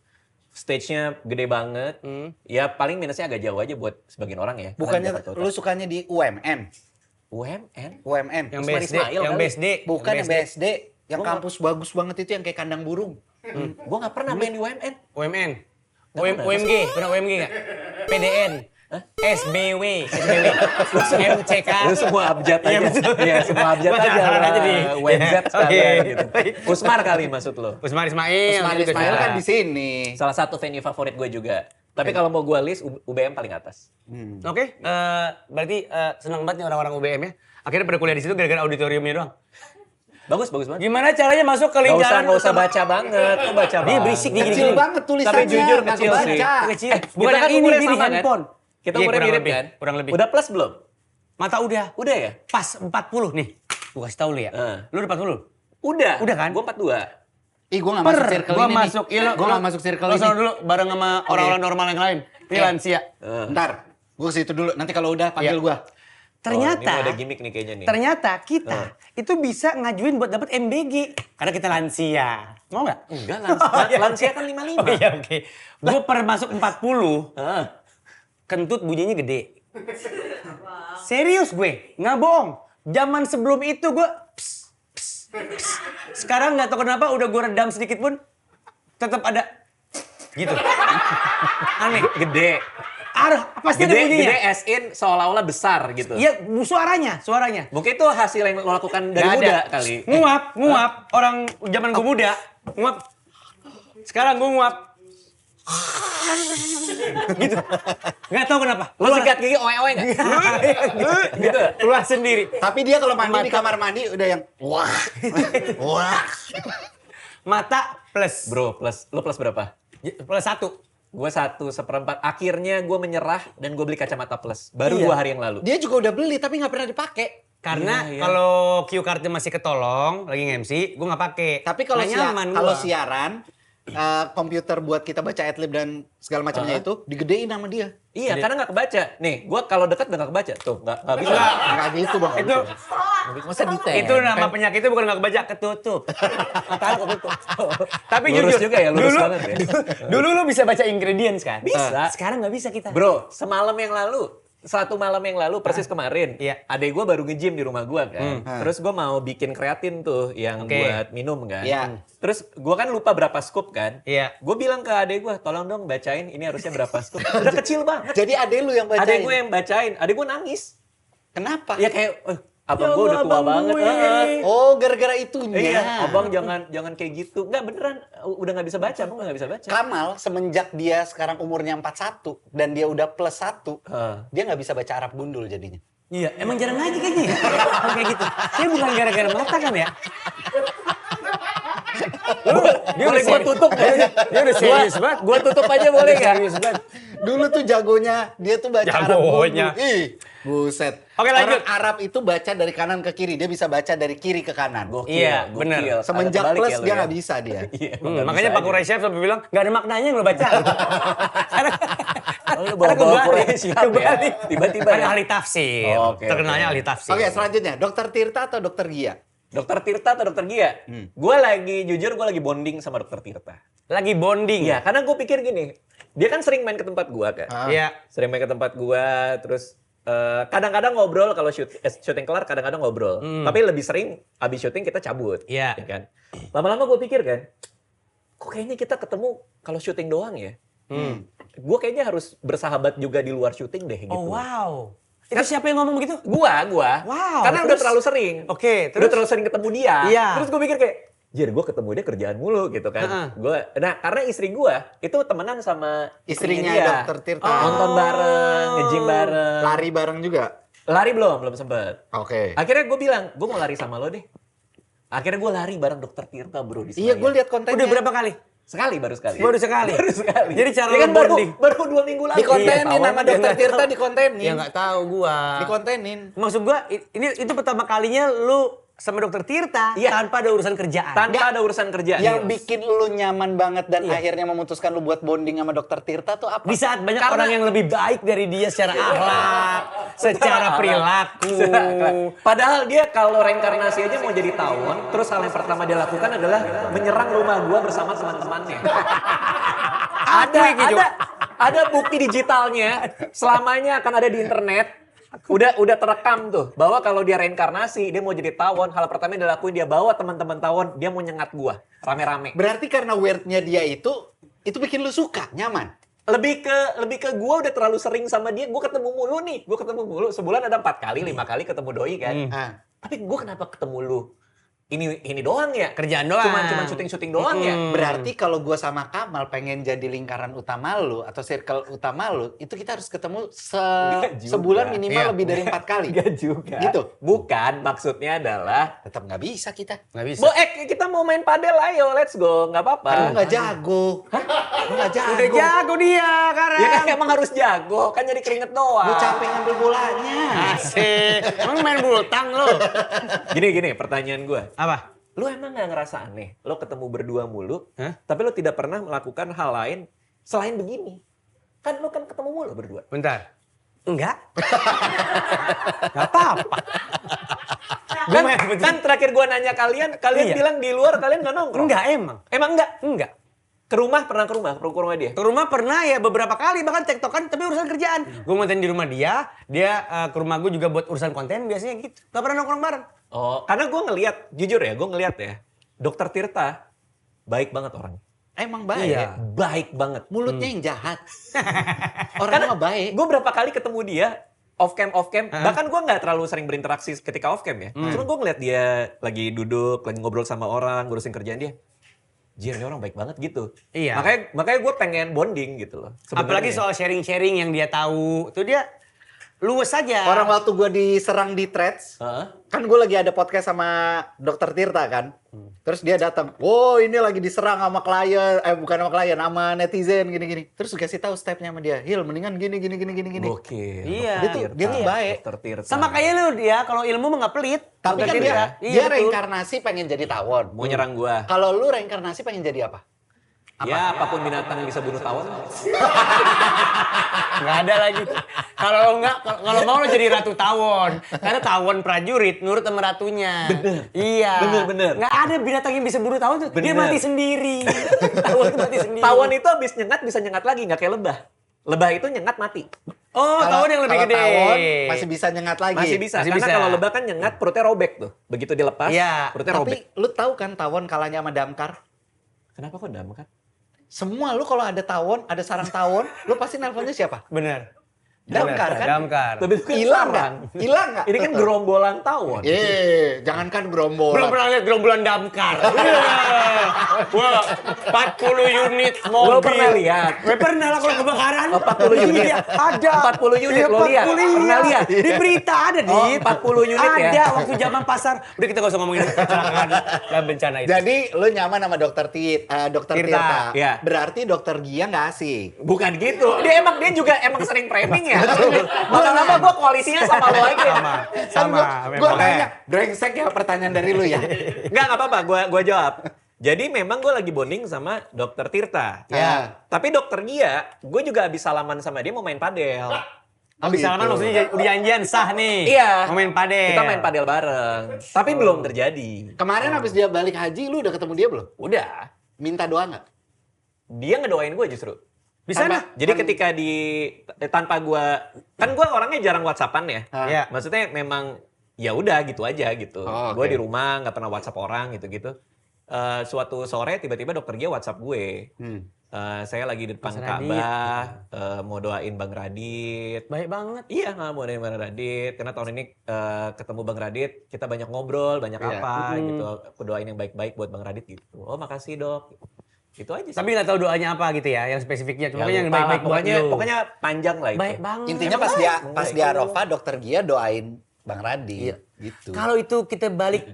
stage-nya gede banget. Ya paling minusnya agak jauh aja buat sebagian orang ya. Bukannya Karena Jakarta lu Utara. sukanya di UMN? UMN? UMN. Yang Usman BSD. Ismail Yang kali. BSD. Bukan yang BSD. Yang Gua kampus bagus banget itu yang kayak kandang burung. Gue gak pernah main di UMN. UMN. UMG, pernah UMG nggak? PDN, SBW, MCK. Lu semua abjad Iya, aja. betul. Iya, semua abjad Gua aja. salah aja nih. WZ Iya, sekalian oke. gitu. Usmar kali maksud lo. Usman Ismail. Usman gitu Ismail juga. kan di sini. Salah satu venue favorit gue juga. Tapi kalau mau gue list, UBM paling atas. Oke, berarti senang banget nih orang-orang UBM ya. Akhirnya pada kuliah di situ gara-gara auditoriumnya doang. Bagus banget. Gimana caranya masuk ke Gak lingkaran? usah baca banget. Lu baca Dia banget. berisik nih Kecil gini-gini. banget tulisannya. Tapi jujur nggak kecil sih. kebaca. Kecil. Kita Bukan kan yang ini umurnya di sama, kan? handphone. Kita Iya, umurnya kurang mirip lebih, kan? kurang lebih. Udah plus belum? Mata udah. Udah ya? Pas 40 nih. Gua kasih tau lu ya. Lu udah 40? Udah. Udah kan? Gue 42. Ih, gue gak masuk circle Gua ini masuk. nih. Iya, Gue gak masuk circle Lo ini. sono dulu bareng sama orang-orang normal yang lain. Ini lansia. Ntar, gue ke situ dulu. Nanti kalau udah panggil Iya. gue. Ternyata, Oh, ini mau ada gimmick nih kayaknya nih. ternyata kita itu bisa ngajuin buat dapat MBG karena kita lansia. Mau nggak? Enggak, lansia kan 55. Oh iya, oke. Gue pernah masuk 40, Ah. kentut bunyinya gede. Serius gue, nggak bohong. Zaman sebelum itu gue, sekarang nggak tahu kenapa udah gue redam sedikit pun, tetap ada gitu. Aneh. Gede. Pasti ada Gede, bunyinya. gede as in seolah-olah besar gitu. Iya, suaranya. Mungkin itu hasil yang lo lakukan dari Nggak muda ada. kali. Nguap. Orang zaman gue muda, nguap. Sekarang gue nguap. Gitu. Nggak tahu kenapa. Lo sikat gigi oe-oe nggak? Gitu. Keluar sendiri. Tapi dia kalau mandi di kamar mandi udah yang wah. Wah. Mata plus. Bro, lo plus berapa? Plus 1. Gue 1/4. Akhirnya gue menyerah dan gue beli kacamata plus. Baru Iya. 2 hari yang lalu. Dia juga udah beli tapi nggak pernah dipakai. Karena Iya. kalau cue cardnya masih ketolong, lagi nge-MC, gue nggak pakai. Tapi kalau Nggak nyaman kalau gua. siaran komputer buat kita baca adlib dan segala macamnya itu digedein sama dia. Iya, karena nggak kebaca. Nih, gue kalau dekat udah nggak kebaca. Tuh, nggak bisa. Enggak gitu, Bang. Itu masa detail. itu nama penyakitnya bukan nggak kebaca, ketutup. Mata lu ketutup. Tapi Lurus jujur, juga ya, lurus banget ya. Dulu lu bisa baca ingredients kan? Bisa. Sekarang nggak bisa kita. Bro, satu malam yang lalu persis kemarin, Iya. adek gue baru nge-gym di rumah gue kan. Terus gue mau bikin kreatin tuh yang Oke. buat minum kan. Iya. Terus gue kan lupa berapa scoop kan. Iya. Gue bilang ke adek gue, tolong dong bacain ini harusnya berapa scoop. Udah kecil banget. Jadi adek lu yang bacain. Adek gue yang bacain, adek gue nangis. Kenapa? Ya kayak, abang Ya gue udah Allah, tua abang banget. gue. Oh, gara-gara itunya. Iya, abang jangan kayak gitu. Enggak beneran, udah nggak bisa baca, abang nggak bisa baca. Kamal semenjak dia sekarang umurnya 41 dan dia udah plus 1, dia nggak bisa baca Arab gundul jadinya. Iya, emang jarang ngaji kayaknya ya. Kalau kayak gitu. Dia bukan gara-gara mata kan ya? Boleh gue tutup nggak? Dia udah serius banget. Gue tutup aja boleh nggak? Serius banget. Dulu tuh jagonya, dia tuh baca Arab Jagonya. gundul. Ih, buset. Oke, lanjut. Orang Arab itu baca dari kanan ke kiri, dia bisa baca dari kiri ke kanan. Gokil, Iya, gokil. bener. Agak Semenjak kebalik plus ya lu dia ya. nggak bisa dia. Iya, Makanya Pak Quraisy sampai bilang, nggak ada maknanya yang lo baca. Oh, lu bawa-bawa kebalik. Quraisy ya? Kebalik. Tiba-tiba Kan ya? ahli tafsir. Oh, oke, Terkenalnya oke. ahli tafsir. Oke, selanjutnya Dokter Tirta atau Dokter Gia? Dokter Tirta atau Dokter Gia? Gue lagi bonding sama Dokter Tirta. Lagi bonding. Iya, karena gue pikir gini, dia kan sering main ke tempat gue kan. Iya. Sering main ke tempat gue, terus kadang-kadang ngobrol kalau syuting kelar, kadang-kadang ngobrol. Tapi lebih sering abis syuting kita cabut. Iya. Ya kan? Lama-lama gue pikir kan, kok kayaknya kita ketemu kalau syuting doang ya? Gue kayaknya harus bersahabat juga di luar syuting deh gitu. Oh wow. Itu siapa yang ngomong begitu? Gua. Wow, Karena udah terus? terlalu sering. Oke, Udah terus? terlalu sering ketemu dia. Iya. Terus gue pikir kayak, Jir, gue ketemu dia kerjaan mulu gitu kan. Nah, karena istri gue itu temenan sama Istrinya dia. Dokter Tirta. Nonton bareng, nge-gym bareng. Lari bareng juga. Lari belum sempet. Oke. Akhirnya gue bilang, gue mau lari sama lo deh. Akhirnya gue lari bareng Dokter Tirta bro di Iya, Senayan. gue lihat kontennya. Udah berapa kali? Baru sekali. Baru sekali. Baru sekali. Jadi cara Dia lo kan bonding. baru 2 minggu lagi. Dikontenin Iya, sama tahu. Dokter Tirta, dikontenin. Ya nggak tahu gua. Dikontenin. Maksud gua itu pertama kalinya lu sama Dokter Tirta Iya. tanpa ada urusan kerjaan. Tanpa ada urusan kerjaan. Yang bikin lu nyaman banget dan akhirnya memutuskan lu buat bonding sama Dokter Tirta tuh apa? Di saat banyak Karena- orang yang lebih baik dari dia secara akhlak, secara perilaku. Padahal dia kalau reinkarnasi aja mau jadi tawon, terus hal yang pertama dia lakukan adalah menyerang rumah gua bersama teman-temannya. ada bukti digitalnya, selamanya akan ada di internet. Udah terekam tuh bahwa kalau dia reinkarnasi, dia mau jadi tawon, hal pertama yang dia lakuin dia bawa teman-teman tawon, dia mau nyengat gua rame-rame. Berarti karena weirdnya dia itu bikin lu suka, nyaman. lebih ke gue udah terlalu sering sama dia, gue ketemu mulu sebulan ada 4 kali 5 kali ketemu doi kan. Tapi gue kenapa ketemu lu ini doang ya, Kerjaan doang. cuman syuting doang ya. Berarti kalau gue sama Kamal pengen jadi lingkaran utama lu atau circle utama lu, itu kita harus ketemu Nggak juga. sebulan minimal Iya. lebih dari 4 kali. Gak juga Gitu? bukan, maksudnya adalah Tetap nggak bisa kita. Nggak bisa. kita mau main padel, ayo let's go, nggak apa-apa. Kan lu nggak jago. Lu nggak jago. Udah jago dia sekarang. Ya kan emang harus jago, kan jadi keringet doang. Lu capek ngambil bolanya. Asik. Emang main bulu tang lo. Gini, pertanyaan gue. Apa? Lu emang gak ngerasa aneh? Lo ketemu berdua mulu, Hah? tapi lo tidak pernah melakukan hal lain selain begini. Kan lo kan ketemu mulu berdua. Bentar. Enggak. Enggak apa-apa. Kan terakhir gua nanya kalian Iya. bilang di luar kalian gak nongkrong. Enggak emang. Emang enggak? Enggak. Pernah ke rumah dia? Ke rumah pernah ya beberapa kali bahkan tektokan tapi urusan kerjaan. Gue ngonten di rumah dia ke rumah gue juga buat urusan konten biasanya gitu. Gak pernah nongkrong bareng. Oh, karena gua ngelihat, jujur ya, gua ngelihat ya, Dokter Tirta baik banget orangnya. Emang baik. Iya. Baik banget. Mulutnya yang jahat. Karena Orangnya mah baik. gue berapa kali ketemu dia off cam, bahkan gue nggak terlalu sering berinteraksi ketika off cam ya. Cuma gue ngeliat dia lagi duduk, lagi ngobrol sama orang, ngurusin kerjaan dia. Jir, ini orang baik banget gitu. Iya. Makanya gue pengen bonding gitu loh. Apalagi sebenarnya. soal sharing-sharing yang dia tahu. Itu dia luwes aja. Orang waktu gue diserang di threads, Heeh. kan gue lagi ada podcast sama Dokter Tirta kan. Terus dia datang, wow ini lagi diserang sama klien, bukan sama klien, sama netizen gini-gini. Terus gue kasih tahu stepnya sama dia, Hil mendingan gini. Gokil. Iya. Dia tuh baik. Dokter Tirta. Sama kayak lu dia kalau ilmu mah nggak pelit. Tapi kan Dokter dia, Tirta. dia Iya, betul. reinkarnasi pengen jadi tawon. Mau nyerang gue. Kalau lu reinkarnasi pengen jadi apa? Ya apapun binatang yang bisa bunuh tawon. Nggak ada lagi. Kalau mau lo jadi ratu tawon. Karena tawon prajurit nurut sama ratunya. Bener. Iya. Bener. Nggak ada binatang yang bisa bunuh tawon tuh. Dia Bener. mati sendiri. Tawon itu mati sendiri. Tawon itu habis nyengat bisa nyengat lagi, nggak kayak lebah. Lebah itu nyengat mati. Oh, tawon yang lebih Kalau gede. tawon masih bisa nyengat lagi. Masih bisa. Masih Karena bisa. kalau lebah kan nyengat perutnya robek tuh. Begitu dilepas, Iya. perutnya robek. Tapi lu tahu kan tawon kalahnya sama damkar? Kenapa kok damkar? Semua lu kalau ada tawon, ada sarang tawon, lu pasti nelponnya siapa? Bener. Damkar kan? Damkar. Tapi itu kan Hilang sarang. nggak? Hilang nggak? Ini kan gerombolan tawon. Jangankan Belum gerombolan. pernah lihat gerombolan damkar. Wah, 40 unit mobil. Lo pernah lihat? Gue pernah lah kalau kebakaran. Oh, 40 unit. Iya, ada. 40 unit, Iya, lo lihat? 40, Pernah iya. lihat? Di berita ada, Oh, Dit. 40 unit ya? Ada waktu zaman pasar. Udah kita gak usah ngomongin kecelakaan dan bencana itu. Jadi lu nyaman sama dokter Tirta. Tirta, iya. Berarti dokter Gia nggak asik. Bukan gitu. Dia juga emang sering framing ya. Lama-lama gue koalisinya sama lo lagi. Sama. Gue memang. nanya, brengsek ya pertanyaan dari lu ya. Nggak apa-apa. Gue jawab. Jadi memang gue lagi bonding sama Dokter Tirta. Ya. Tapi Dokter Gia, gue juga habis salaman sama dia mau main padel. Habis salaman maksudnya udah janjian sah nih. Iya. Mau main padel. Kita main padel bareng. Tapi belum terjadi. Kemarin habis dia balik haji, lu udah ketemu dia belum? Udah. Minta doa nggak? Dia ngedoain gue justru. Bisa Tanpa- nah. Jadi ketika tanpa gue, kan gue orangnya jarang WhatsAppan ya. Iya. Maksudnya memang ya udah gitu aja gitu. Oh, Gue oke. di rumah nggak pernah WhatsApp orang gitu-gitu. Suatu sore tiba-tiba dokter Gia WhatsApp gue. Saya lagi di depan Mas Radit. Ka'bah, mau doain Bang Radit. Baik banget. Iya, mau doain Bang Radit. Karena tahun ini ketemu Bang Radit, kita banyak ngobrol, banyak Iya. apa gitu. Aku doain yang baik-baik buat Bang Radit gitu. Oh makasih dok. Itu aja sih. Tapi nggak tahu doanya apa gitu ya, yang spesifiknya. Cuma Ya, yang lupa baik-baik lah. buat lu. Pokoknya panjang lah itu. Baik banget. Intinya pas di Arafah, dokter Gia doain Bang Radit. Gitu. Kalau itu kita balik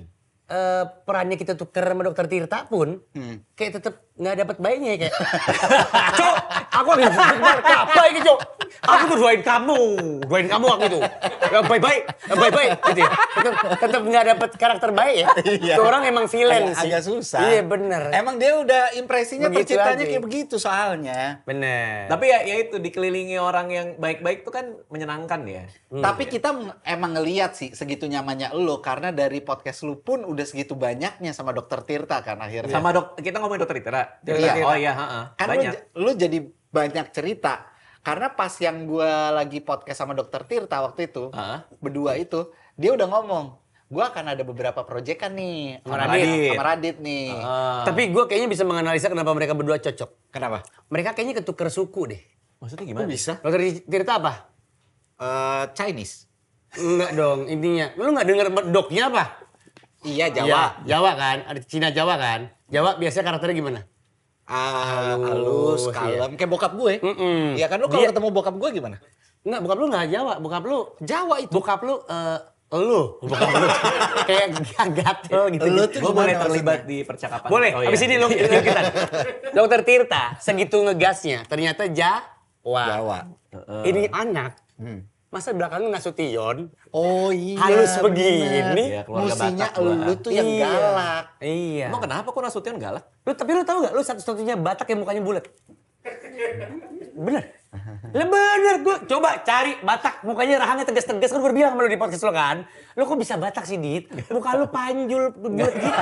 perannya kita tuker sama dokter Tirta pun, kayak tetap nggak dapat baiknya kayak. Cok, aku lagi apa ini Cok? Aku tuh doain kamu waktu itu. Baik-baik gitu ya. Tetap nggak dapat karakter baik ya. Iya. Itu orang emang villain sih. Agak susah. Iya bener. Emang dia udah impresinya Begitu terciptanya aja. kayak begitu soalnya. Bener. Tapi ya itu dikelilingi orang yang baik-baik itu kan menyenangkan ya. Tapi kita emang ngeliat sih segitu nyamannya lo karena dari podcast lu pun udah segitu banyaknya sama dokter Tirta kan akhirnya. Sama kita ngomongin dokter Tirta. Iya. Oh iya, heeh. Kan Banyak. lu jadi banyak cerita. Karena pas yang gua lagi podcast sama dokter Tirta waktu itu, Heeh. berdua itu, dia udah ngomong, gua akan ada beberapa proyekan nih Sama Radit. sama Radit nih. Heeh. Tapi gue kayaknya bisa menganalisa kenapa mereka berdua cocok. Kenapa? Mereka kayaknya ketuker suku deh. Maksudnya Kok gimana? bisa? Dokter Tirta apa? Chinese. Enggak dong, intinya. Lu nggak denger doknya apa? Iya, Iya, Jawa. Jawa kan, ada Cina Jawa kan. Jawa biasanya karakternya gimana? Halus, Halus, kalem. Kayak bokap gue. Mm-mm. Iya kan, lu kalau Dia- ketemu bokap gue gimana? Enggak, bokap lu nggak Jawa, bokap lu Jawa itu. bokap lu bokap lu kayak gatel gitu. Lu tuh Gue boleh gimana terlibat maksudnya? di percakapan. Boleh, Oh, abis iya. ini lu kita. Dokter Tirta segitu ngegasnya, ternyata Jawa. Jawa. Ini anak, masa belakangnya Nasution, Oh iya. halus bener. begini. Iya, keluarga Musinya Batak gua. lu tuh yang Iya. galak. Iya. Emang kenapa kok Nasution galak? Tapi lu tahu gak, lu satu-satunya Batak yang mukanya bulat. Bener. Lah bener, gue coba cari Batak mukanya rahangnya tegas-tegas, kan gue bilang sama lu di podcast lo kan. Lu kok bisa Batak sih, Dit? Muka lu panjul, bulat gitu.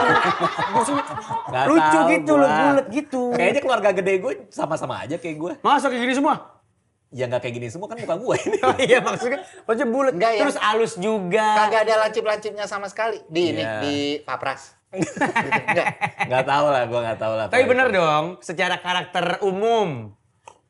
Maksudnya Nggak lucu tahu gitu, gua. lu bulat gitu. Kayaknya keluarga gede gue sama-sama aja kayak gue. Masa kayak gini semua? Ya nggak kayak gini semua kan muka gue ini. Oh iya maksudnya bulat. Enggak ya? Terus halus juga. Kagak ada lancip-lancipnya sama sekali di ini, Iya. di Papras. Gitu. Enggak. Nggak tahu lah, gue nggak tahu lah. Tapi bener dong, secara karakter umum.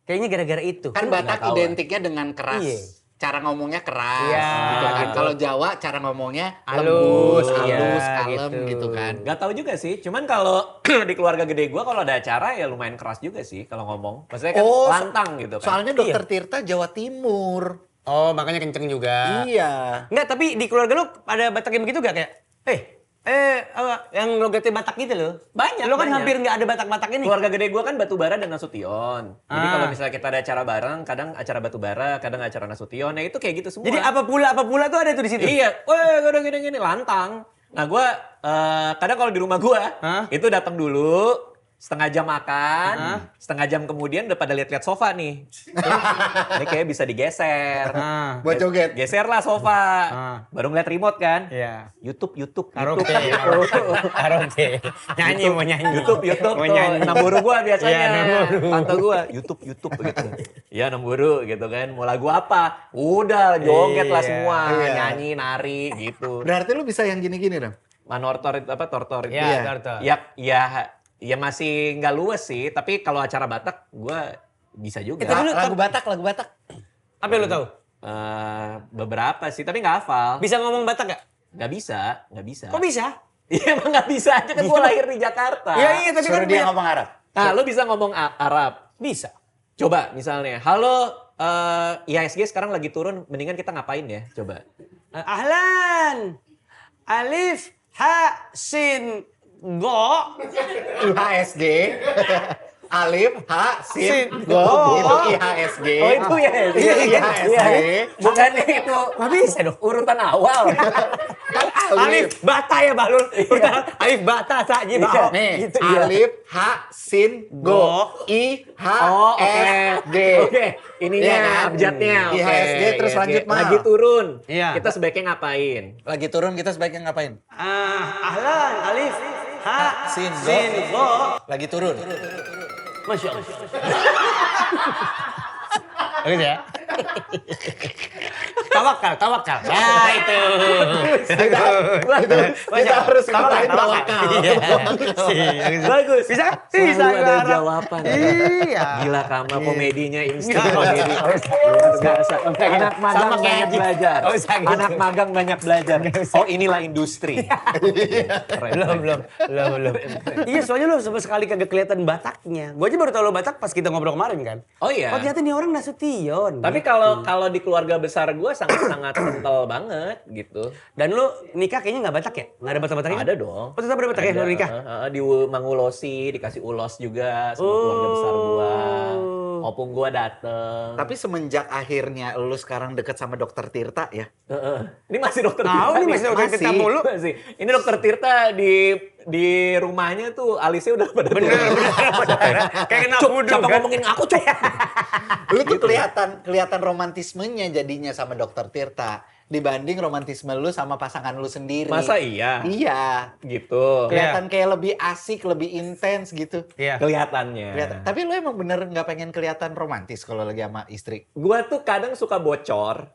Kayaknya gara-gara itu. Kan Batak tahu, identiknya dengan keras. Iya. Cara ngomongnya keras Iya, gitu kan. gitu. Kalau Jawa cara ngomongnya Halus, lembut, iya, halus, kalem gitu. gitu kan. Nggak tahu juga sih. Cuman kalau di keluarga gede gue kalau ada acara ya lumayan keras juga sih kalau ngomong. Maksudnya kan Oh, lantang gitu kan. Soalnya Dokter Tirta Jawa Timur. Oh makanya kenceng juga. Iya. Enggak, tapi di keluarga lu ada Batak yang begitu gak kayak? Yang logatnya Batak gitu loh. Banyak, Lu kan banyak. hampir nggak ada Batak-Batak ini. Keluarga gede gue kan Batubara dan Nasution. Jadi Ah. kalau misalnya kita ada acara bareng, kadang acara Batubara, kadang acara Nasution, ya itu kayak gitu semua. Jadi apa pula tuh ada tuh di situ. Iya, weh kadang gini-gini lantang. Nah gue kadang kalau di rumah gue Hah? itu datang dulu setengah jam makan, Hah? setengah jam kemudian udah pada lihat-lihat sofa nih. Ini kayak bisa digeser. Ah. Buat joget. Geser lah sofa. Ah. Baru ngeliat remote kan. Iya. YouTube. Karaoke. Karaoke. Nyanyi mau nyanyi. YouTube Mau tuh. nyanyi. Namburu gua biasanya. Iya, Namburu. Tante gua YouTube gitu. Iya Namburu gitu kan. Mau lagu apa? Udah joget lah Iya. semua. Iya. Nyanyi, nari gitu. Berarti lu bisa yang gini-gini dong. Manortor itu apa? Tortor itu. Iya, Iya. Tortor. Ya masih nggak luas sih. Tapi kalau acara Batak gua bisa juga. Tapi lu- Lagu Batak. Apa yang lu tahu? Beberapa sih. Tapi nggak hafal. Bisa ngomong Batak gak? Nggak bisa. Kok bisa? Iya emang nggak bisa aja kan gua lahir di Jakarta. Iya, tapi Suruh kan dia banyak- ngomong Arab. Nah, lu bisa ngomong Arab. Bisa. Coba misalnya, halo IHSG sekarang lagi turun, mendingan kita ngapain ya? Coba. Ahlan. Alif, ha, sin, go. IHSG. Alif, H, Sin, Go. Oh. Itu IHSG. Oh itu ya? Iya, IHSG. Bukannya itu Nggak bisa dong. urutan awal. Kan Alif, bata ya Bahlul. Alif, bata, saji, Iya. baho. Nih, Gitu, iya. Alif, H, Sin, Go. Go. I, H, Oh oke. S, G. Oke, ininya Iya kan? abjadnya. Oke. IHSG terus lanjut, Mal. Lagi turun. Iya. Kita sebaiknya ngapain? Lagi turun kita sebaiknya ngapain? Ahlan, Alif, ha, Sin, Go. sin, go. Lagi turun. Masya Allah. Bagus ya? Tawakal. Nah itu. Kita harus ngapain tawakal. Iya. Bagus. Bisa kan? Selalu Bisa ada Arab. jawaban. Iya. Gila Kama komedinya insting komedi. Luar biasa. Anak magang Sama kayak banyak gitu. belajar. Oh, bisa gitu. Anak magang banyak belajar. Oh inilah industri. Keren. Belum. Iya, soalnya lu sama sekali kagak kelihatan Bataknya. Gue aja baru tau lo Batak pas kita ngobrol kemarin kan. Oh iya. Oh ternyata nih orang Nasution. Tapi kalau di keluarga besar gue sangat kental banget gitu. Dan lu nikah kayaknya nggak Batak ya? Nggak ada Batak-Bataknya? Ada dong. Oh tetap ada Batak ya Ada, lu nikah? Di Mangulosi dikasih ulos juga sama keluarga besar gua. Opung gua dateng. Tapi semenjak akhirnya lu sekarang deket sama Dokter Tirta ya. Ini masih dokter Tahu Tirta nih masih dokter Tirta Masih. mulu. Masih. Ini dokter Tirta di rumahnya tuh alisnya udah pada Bener. Kayak kena Cuk, fudu siapa kan? ngomongin aku cuk? Lu tuh kelihatan romantismenya jadinya sama Dokter Tirta dibanding romantisme lu sama pasangan lu sendiri. Masa iya? Iya. Gitu. Kelihatan kayak lebih asik, lebih intens gitu. Iya. Kelihatannya. Kelihatan. Tapi lu emang bener nggak pengen kelihatan romantis kalau lagi sama istri? Gua tuh kadang suka bocor.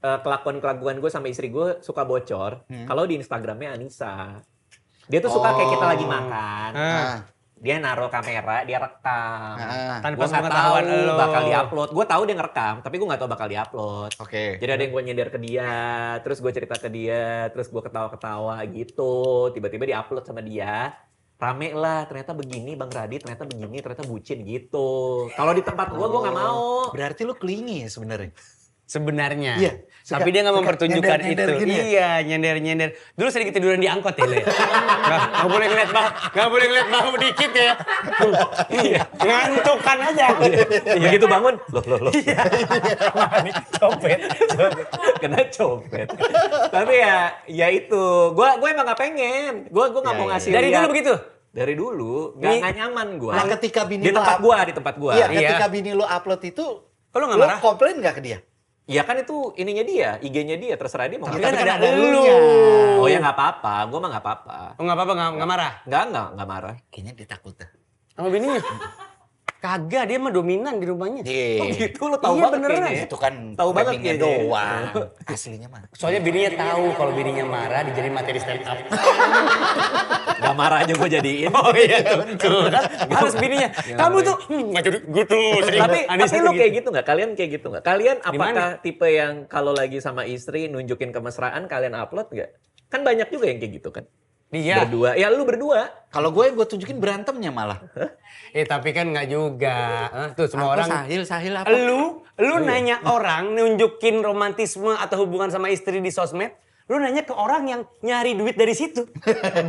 Kelakuan-kelakuan gue sama istri gue suka bocor. Kalau di Instagramnya Anissa. Dia tuh suka kayak kita lagi makan. Ah. dia naruh kamera, dia rekam. Tanpa Gue nggak sepengetahuan tahu lo. bakal diupload. Gue tahu dia ngerekam, tapi gue nggak tahu bakal diupload. Oke. Jadi ada yang gue nyender ke dia, terus gue cerita ke dia, terus gue ketawa-ketawa gitu. Tiba-tiba diupload sama dia. Rame lah, ternyata begini Bang Radit, ternyata begini, ternyata bucin gitu. Kalau di tempat gue nggak mau. Berarti lu clingy ya sebenarnya. Sebenarnya. Iya. Tapi dia nggak Suka mempertunjukkan nyender-nyender itu. gini ya? Iya, nyender-nyender. Dulu sering ketiduran di angkot ya, Le. Nggak boleh ngeliat bahu, nggak boleh ngeliat bahu dikit ya. Ngantuk kan aja. Begitu bangun, loh. Wah, ini copet. Kena copet. Tapi ya itu, gue emang gak pengen. Gue nggak mau ngasih. Dari lihat. dulu begitu? Dari dulu, nggak nyaman gue. Nah, ketika bini di lo tempat gue, di tempat gue. Iya, Iya. ketika bini lu upload itu, Kalau nggak lu marah? komplain nggak ke dia? Ya kan itu ininya dia, IG-nya dia, terserah dia mau Tapi ngomong. kan ada elunya. Oh ya nggak apa-apa, gue mah nggak apa-apa. Oh, nggak apa-apa, nggak marah. Nggak marah. Kayaknya dia takut dah. Sama bininya? Kagak, dia mah dominan di rumahnya. Oh gitu, lo tahu Iya, banget beneran. kayaknya. Itu kan Tahu banget framingnya kayaknya. doang. Aslinya mah. Soalnya bininya tahu kalau bininya marah dijadiin materi stand up. Gak marah aja gue jadiin. Oh iya tuh. Harus bininya. Kamu tuh nggak jadi gitu. Tapi lo kayak gitu nggak? Kalian kayak gitu nggak? Kalian Gimana? apakah tipe yang kalau lagi sama istri nunjukin kemesraan kalian upload nggak? Kan banyak juga yang kayak gitu kan. Dia. Berdua. Ya lu berdua. Kalau gue tunjukin berantemnya malah. Tapi kan nggak juga. Tuh semua Apa, orang. Sahil apa? Lu nanya orang nunjukin romantisme atau hubungan sama istri di sosmed. Lu nanya ke orang yang nyari duit dari situ.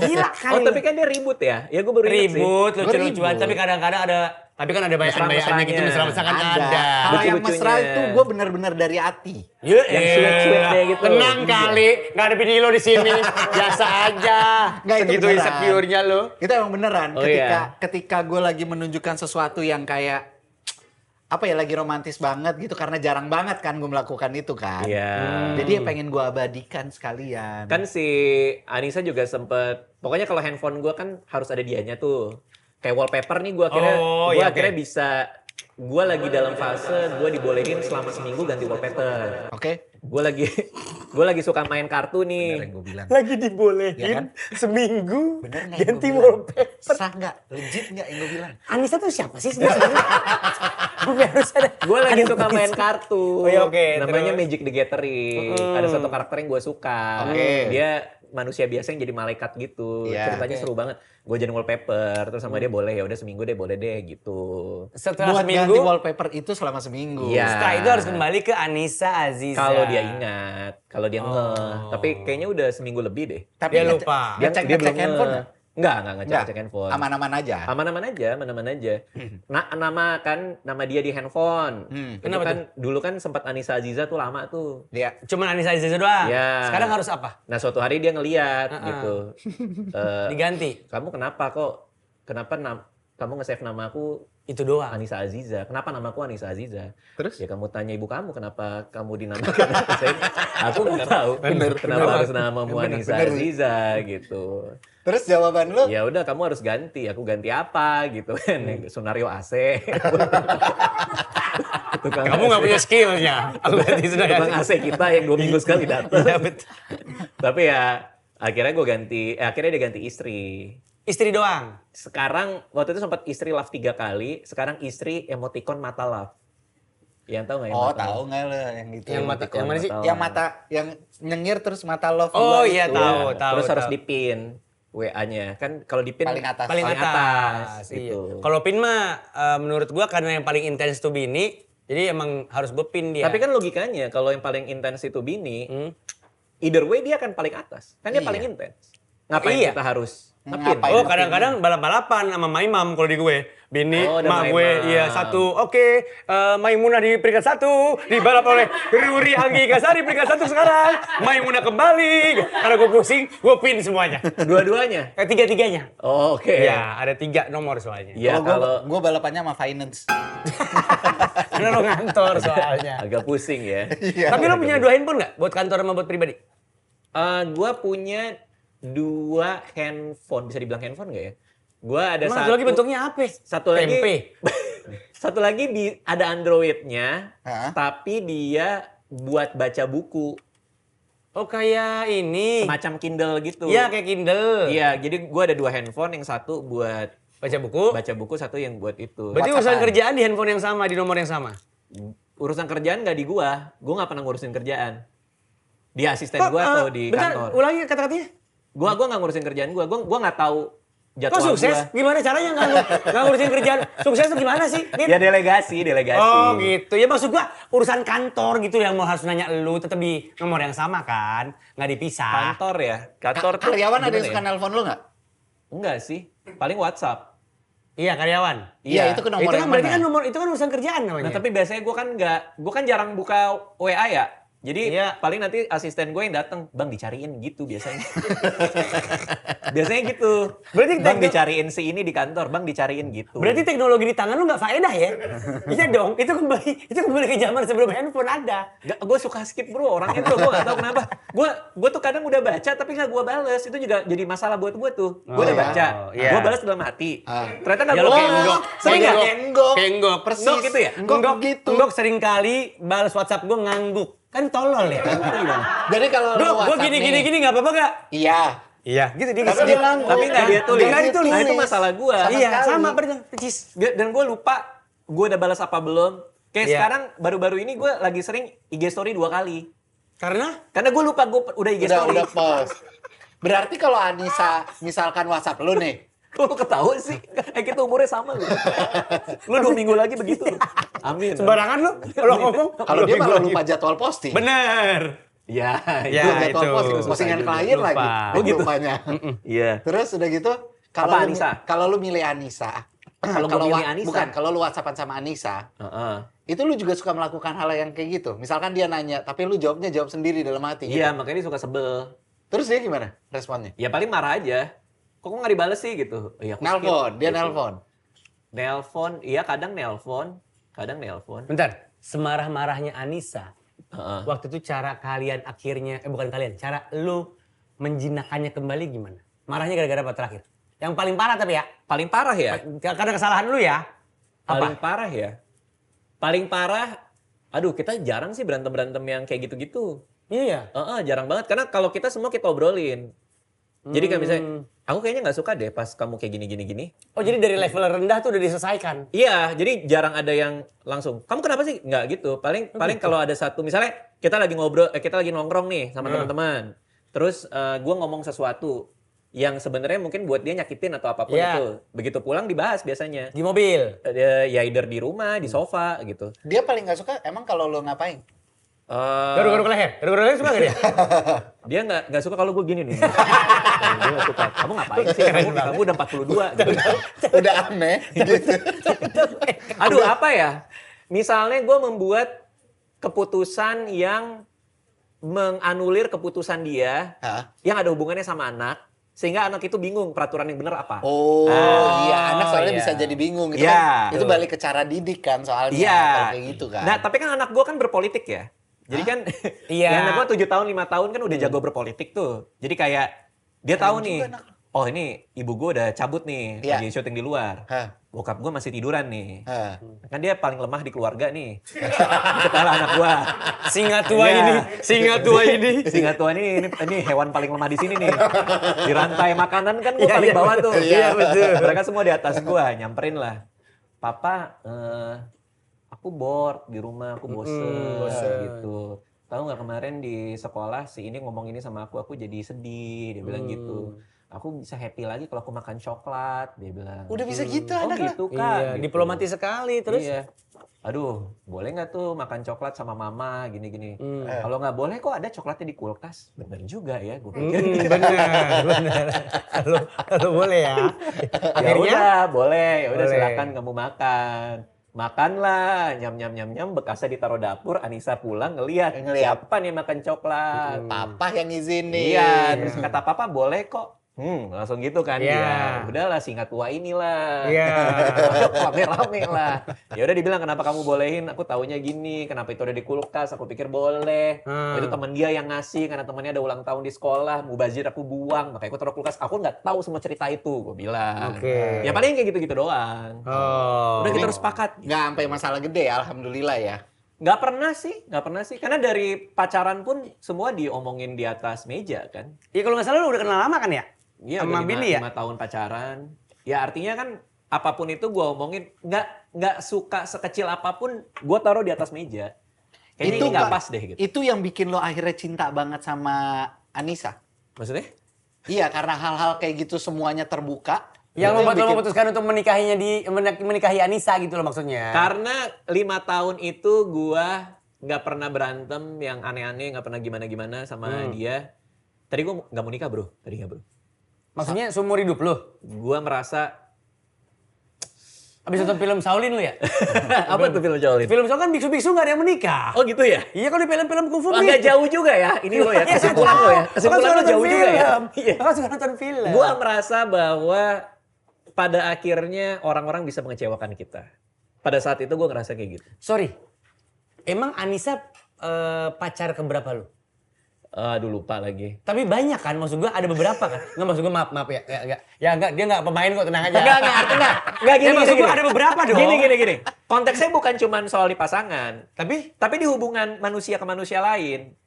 Gila kali. Oh tapi kan dia ribut ya? Ya gue baru ingat sih. ribut, Gua lucu-lucuan. ribut. Tapi kadang-kadang ada. Tapi kan ada bayangan-bayangannya gitu. Mesra-mesranya. Mesra-mesra kan ada. Kalau yang Lucu-lucunya. mesra itu gue benar-benar dari hati. Ya, Yang sweet-sweet kayak gitu. Tenang kali, nggak ada bini lo di sini. Biasa aja. Nggak, itu Segitu beneran. insecure-nya lo. Itu emang beneran. Oh, Ketika gue lagi menunjukkan sesuatu yang kayak apa ya lagi romantis banget gitu karena jarang banget kan gue melakukan itu kan. Iya. Jadi ya pengen gue abadikan sekalian. Kan si Anissa juga sempet, pokoknya kalau handphone gue kan harus ada dianya tuh. Kayak wallpaper nih gue akhirnya, Oh, iya, akhirnya bisa, gue lagi dalam fase gue dibolehin selama seminggu ganti wallpaper. Oke. Gue lagi suka main kartu nih. Bener yang gue bilang. Lagi dibolehin Ya kan? seminggu Bener nggak yang ganti gua bilang? wallpaper. Sah nggak? Legit nggak yang gue bilang? Anissa tuh siapa sih sebenarnya? Gue harus ada. Gue lagi ada suka main Anissa. kartu. Oh, iya, oke, Namanya terus? Magic the Gathering. Ada satu karakter yang gue suka. Oke. Dia manusia biasa yang jadi malaikat gitu. Iya. Ceritanya seru banget. Gue jadi wallpaper, terus sama dia boleh ya udah seminggu deh boleh deh gitu. Setelah Buat seminggu, ganti wallpaper itu selama seminggu. Iya. setelah itu harus kembali ke Anissa Aziza. Kalau dia ingat, kalau dia ngeh. Tapi kayaknya udah seminggu lebih deh. Tapi Dia ngecek- lupa. Ngecek ngecek handphone nggak? Enggak Nggak. ngecek handphone. Aman-aman aja. Aman-aman aja. Nama dia di handphone. Itu Kenapa kan dulu kan sempat Anissa Aziza tuh lama tuh. Dia Cuman Anissa Aziza doang. Iya. Sekarang harus apa? Nah suatu hari dia ngeliat gitu. Diganti. Kamu kenapa kok? Kenapa kamu nge-save nama aku Itu doang. Anissa Aziza? Kenapa namaku Anissa Aziza? Terus? Ya kamu tanya ibu kamu kenapa kamu dinamakan Anissa. Aku nggak tahu kenapa harus namamu Anissa Aziza gitu. Terus jawaban lu? Ya udah kamu harus ganti. Aku ganti apa gitu kan? Sunario AC. Tukang Kamu nggak punya skillnya. Aku ganti sudah tukang ganti. AC kita yang 2 minggu sekali datang. Iya, betul. Tapi ya akhirnya akhirnya dia ganti istri. Istri doang. Sekarang waktu itu sempat istri love 3 kali, sekarang istri emoticon mata love. Yang tahu nggak yang Oh, mata tahu love? nggak lo yang itu? Yang mata, yang mana sih? Mata Yang mata yang nyengir terus mata love Oh dua iya itu. tahu, Iya. tahu. Terus harus tahu. dipin WA-nya. Kan kalau dipin Paling atas. paling atas. Iya. gitu. Kalau pin mah menurut gua karena yang paling intens tuh bini, jadi emang harus gue pin dia. Tapi kan logikanya kalau yang paling intens itu bini, either way dia akan paling atas. Kan dia Iya. paling intens. Ngapain Iya. kita harus ngepin? Ngapain? Oh kadang-kadang balap-balapan sama Maimam kalau di gue. Bini, Oh, ada mak gue, Maimam. iya satu. Oke, Maimunah di peringkat 1. Dibalap oleh Ruri Anggi Kasari peringkat 1 sekarang. Maimunah kembali. Karena gue pusing, gue pin semuanya. Dua-duanya? Tiga-tiganya. Oh, oke. Iya, ada 3 nomor soalnya. Ya kalau Gue balapannya sama finance. Karena lo ngantor soalnya. agak pusing ya. Iya. Tapi lo punya 2 handphone nggak? Buat kantor sama buat pribadi? Gua punya 2 handphone, bisa dibilang handphone nggak ya? Gua ada Emang satu satu lagi bentuknya apa? satu lagi Tempe. satu lagi ada Android-nya, Hah? tapi dia buat baca buku, Oh kayak ini. semacam Kindle gitu. Iya kayak Kindle. Iya, jadi gua ada 2 handphone, yang satu buat Baca buku. Baca buku satu yang buat itu. Berarti urusan WhatsApp-an. kerjaan di handphone yang sama, di nomor yang sama. Urusan kerjaan nggak di gua nggak pernah ngurusin kerjaan. Di asisten gua atau di bentar, kantor. ulangi kata-katanya. Gua nggak ngurusin kerjaan gua nggak tahu Kok jadwal sukses? gua. Gimana caranya nggak ngurusin kerjaan? Sukses tuh gimana sih? Dit? Ya delegasi. Oh gitu. Ya maksud gua urusan kantor gitu yang mau harus nanya lu tetap di nomor yang sama kan? Nggak dipisah. Kantor ya. Kantor tuh Karyawan ada yang gimana suka ya? nelpon lu nggak? Enggak sih. Paling WhatsApp. Iya karyawan. Iya, itu ke nomor Itu yang kan berarti mana? kan nomor itu kan urusan kerjaan namanya. Nah, tapi biasanya gue kan jarang buka WA ya. Jadi Iya. paling nanti asisten gue yang datang, "Bang dicariin," gitu biasanya. Biasanya gitu. Berarti "Bang tekno- dicariin si ini di kantor, Bang dicariin," gitu. Berarti teknologi di tangan lu nggak faedah ya? Iya dong. Itu kembali ke zaman sebelum handphone ada. Gue suka skip bro, orangnya bro, gue gak tahu kenapa. Gue tuh kadang udah baca tapi gak gue bales. Itu juga jadi masalah buat gue tuh. Gue udah iya. baca, Iya. gue balas dalam hati. Ternyata gak Ya gue lo kayak enggok. Sering Kayak gak? enggok. Kayak enggok. Persis. Enggok gitu ya? Enggok gitu. Enggok sering kali balas WhatsApp gue ngangguk. Kan tolol ya. Jadi kalau lu Gue WhatsApp gini nih, nggak apa-apa gak? Iya. Iya, gitu dia. Tapi dia ngangguk. Tapi nggak dia tulis. Nggak ditulis. Nah itu masalah gue. Sama Iya, sekali. sama bener. Percis. Dan gue lupa gue udah balas apa belum. Kayak Iya. sekarang baru-baru ini gue lagi sering IG story 2 kali. Karena gue lupa gue udah IG story. Udah post. Berarti kalau Anissa misalkan WhatsApp lu nih, Kok lu ketawa sih? Kita umurnya sama lu. Lu 2 minggu lagi begitu. Amin. Sembarangan lu kalau ngomong. kalau dia malah lupa jadwal posting. Bener. Ya, Ya, Itu jadwal itu. posting, postingan klien Lupa. lagi. Oh, gitu. Lupanya. Iya. Terus udah gitu, Apa, Anissa? Kalau lu milih Anissa, Kalau gua milih Anissa? bukan, kalau lu WhatsAppan sama Anissa, Heeh. itu lu juga suka melakukan hal yang kayak gitu. Misalkan dia nanya, tapi lu jawab sendiri dalam hati. Iya, Gitu. makanya dia suka sebel. Terus dia gimana responnya? Ya paling marah aja. Kok nggak dibales sih gitu? Iya, aku Nelpon, skip, dia gitu. nelpon. Nelpon, iya kadang nelpon. Bentar. Semarah-marahnya Anissa. Heeh. Waktu itu cara kalian akhirnya, bukan kalian, cara lu menjinakkannya kembali gimana? Marahnya gara-gara apa terakhir? Yang paling parah tapi ya? Paling parah ya? Karena kesalahan lu ya? Paling Apa? parah ya? Paling parah, aduh kita jarang sih berantem-berantem yang kayak gitu-gitu. Iya. Jarang banget. Karena kalau kita semua kita obrolin. Jadi kayak misalnya, aku kayaknya nggak suka deh pas kamu kayak gini. Oh jadi dari level rendah tuh udah diselesaikan? Iya, jadi jarang ada yang langsung, kamu kenapa sih? Nggak gitu. Paling kalau ada satu, misalnya kita lagi ngobrol, kita lagi nongkrong nih sama teman-teman. Terus gue ngomong sesuatu yang sebenarnya mungkin buat dia nyakitin atau apapun Iya. itu. Begitu pulang dibahas biasanya. Di mobil? Ya either di rumah, di sofa gitu. Dia paling nggak suka emang kalau lu ngapain? Garuk-garuk leher? Garuk-garuk leher suka gak dia? Dia nggak suka kalau gue gini nih. Dia nggak suka. Kamu ngapain sih? Kamu udah 42. Udah aneh gitu. Aduh apa ya? Misalnya gue membuat keputusan yang menganulir keputusan dia Hah? yang ada hubungannya sama anak, sehingga anak itu bingung peraturan yang benar apa. Oh, iya anak soalnya iya. bisa jadi bingung. Itu, Iya. kan, itu balik ke cara didik kan soalnya. Iya. Kalau kayak gitu kan. Nah tapi kan anak gue kan berpolitik ya. Jadi kan Iya. ya anak gue 7 tahun 5 tahun kan udah jago berpolitik tuh. Jadi kayak dia tahu nih, juga anak oh ini ibu gue udah cabut nih, Iya. lagi syuting di luar. Hah. Bokap gue masih tiduran nih. Hah. Kan dia paling lemah di keluarga nih. Kepala anak gue. Singa tua Iya. ini, singa tua ini. Singa tua ini hewan paling lemah di sini nih. Di rantai makanan kan gue Iya, paling iya, bawah tuh. iya, betul. Mereka semua di atas gue, nyamperin lah. Papa, aku bored di rumah, aku bosen gitu. Tahu nggak kemarin di sekolah si ini ngomong ini sama aku jadi sedih. Dia bilang gitu. Aku bisa happy lagi kalau aku makan coklat, dia bilang. Udah bisa gitu Oh anaknya. gitu kak. Iya, gitu. diplomatis sekali. Terus? Iya. Aduh, boleh nggak tuh makan coklat sama mama gini-gini? Hmm. Kalau nggak boleh kok ada coklatnya di kulkas. Bener juga ya, gue pikir. Bener. Kalau boleh ya. Ya Akhirnya? udah, boleh. Ya udah Boleh. silakan kamu makan. Makanlah, nyam bekasnya ditaruh dapur. Anissa pulang ngeliat siapa nih makan coklat. Papa yang izinin. Iya, terus kata papa boleh kok. Langsung gitu kan Iya. dia. Udahlah singa tua inilah. Iya. Rame-rame lah. Ya udah dibilang kenapa kamu bolehin? Aku taunya gini, kenapa itu ada di kulkas? Aku pikir boleh. Oh, itu teman dia yang ngasih karena temannya ada ulang tahun di sekolah, mubazir aku buang, makanya aku taruh kulkas. Aku nggak tahu semua cerita itu, gue bilang. Oke. Ya paling kayak gitu-gitu doang. Oh. Udah kita harus sepakat. Nggak sampai masalah gede, alhamdulillah ya. Nggak pernah sih. Karena dari pacaran pun semua diomongin di atas meja kan. Iya kalau nggak salah lu udah kenal lama kan ya? Iya, Sama udah Billy ya? 5 tahun pacaran. Ya artinya kan apapun itu gue omongin, nggak suka sekecil apapun, gue taruh di atas meja. Kayaknya ini nggak pas deh gitu. Itu yang bikin lo akhirnya cinta banget sama Anissa. Maksudnya? Iya, karena hal-hal kayak gitu semuanya terbuka. Yang Itu membuat lo bikin- memutuskan untuk menikahi Anissa gitu loh maksudnya. Karena 5 tahun itu gue nggak pernah berantem yang aneh-aneh, nggak pernah gimana-gimana sama dia. Tadi gue nggak mau nikah bro, tadinya bro. Maksudnya seumur hidup lo? Gue merasa Abis nonton film Shaolin lo ya? apa tuh film Shaolin? Film Shaolin kan biksu-biksu gak ada yang menikah. Oh gitu ya? Iya kalau di film-film kungfu Agak jauh juga ya, ini lo ya, Iya, kesimpulan lo ya. Kesimpulan lo jauh juga ya. Iya. Kakak suka nonton film. Gue merasa bahwa pada akhirnya orang-orang bisa mengecewakan kita. Pada saat itu gue ngerasa kayak gitu. Sorry, emang Anissa pacar keberapa lo? Aduh lupa lagi. Tapi banyak kan, maksud gue ada beberapa kan? Nggak maksud gue maaf ya. Ya enggak, dia nggak pemain kok, tenang aja. Enggak gini, Ya, maksud gini, gue ada beberapa dong. Gini. Konteksnya bukan cuma soal di pasangan. Tapi Di hubungan manusia ke manusia lain.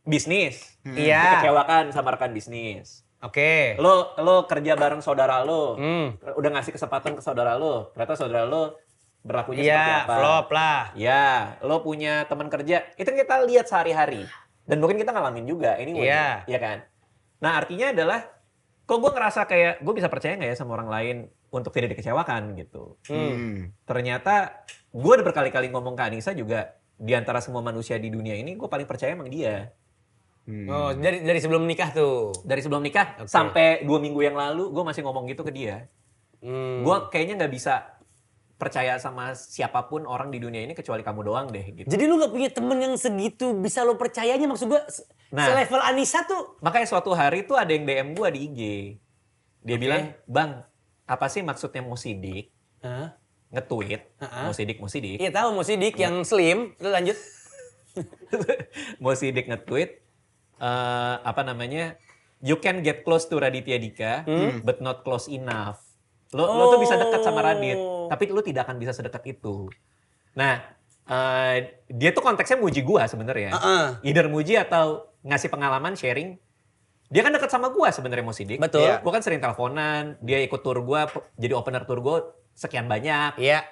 Bisnis. Iya. Kecewakan sama rekan bisnis. Oke. Lo kerja bareng saudara lo. Hmm. Udah ngasih kesempatan ke saudara lo. Ternyata saudara lo berlakunya seperti Iya, apa. flop lah. Ya, lo punya teman kerja. Itu kita lihat sehari-hari. Dan mungkin kita ngalamin juga. Anyway, Iya. ya kan? Nah, artinya adalah, kok gue ngerasa kayak, gue bisa percaya nggak ya sama orang lain untuk tidak dikecewakan gitu. Ternyata, gue udah berkali-kali ngomong ke Anissa juga, di antara semua manusia di dunia ini, gue paling percaya emang dia. Oh, dari sebelum nikah tuh. Dari sebelum nikah, sampai 2 minggu yang lalu, gue masih ngomong gitu ke dia. Gue kayaknya nggak bisa percaya sama siapapun orang di dunia ini kecuali kamu doang deh gitu. Jadi lu gak punya temen yang segitu bisa lo percayanya, maksud gue selevel Anissa tuh. Makanya suatu hari tuh ada yang DM gue di IG. Dia bilang, "Bang, apa sih maksudnya Mosidik?" Hah? Nge-tweet, Mosidik. Iya tahu Mosidik yang slim. Lu lanjut. Mosidik nge-tweet, apa namanya, "You can get close to Raditya Dika, but not close enough." Lo tuh bisa dekat sama Radit, tapi lo tidak akan bisa sedekat itu. Nah, dia tuh konteksnya muji gua sebenarnya. Either muji atau ngasih pengalaman, sharing. Dia kan dekat sama gua sebenarnya Mosidik. Betul. Ya, gua kan sering teleponan, dia ikut tour gua, jadi opener tour gua sekian banyak. Iya.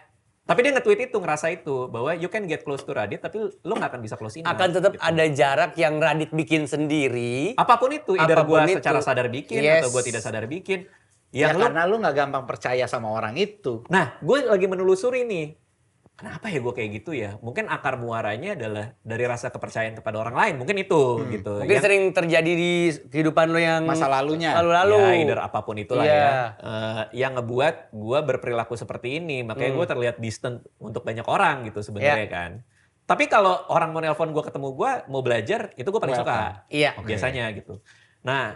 Tapi dia nge-tweet itu, ngerasa itu, bahwa you can get close to Radit, tapi lo gak akan bisa close enough. Akan tetap gitu. ada jarak yang Radit bikin sendiri. Apapun itu, either Apapun gua itu. secara sadar bikin, Yes. atau gua tidak sadar bikin. Ya Yang lo karena lu nggak gampang percaya sama orang itu. Nah, gue lagi menelusuri nih. Kenapa ya gue kayak gitu ya? Mungkin akar muaranya adalah dari rasa kepercayaan kepada orang lain. Mungkin itu gitu. Mungkin sering terjadi di kehidupan lo yang Masa lalunya. Lalu-lalu. Ya, either apapun itulah Iya. ya. Yang ngebuat gue berperilaku seperti ini. Makanya gue terlihat distant untuk banyak orang gitu sebenarnya kan. Tapi kalau orang mau nelpon gue, ketemu gue, mau belajar, itu gue paling suka. Iya. Biasanya gitu. Nah,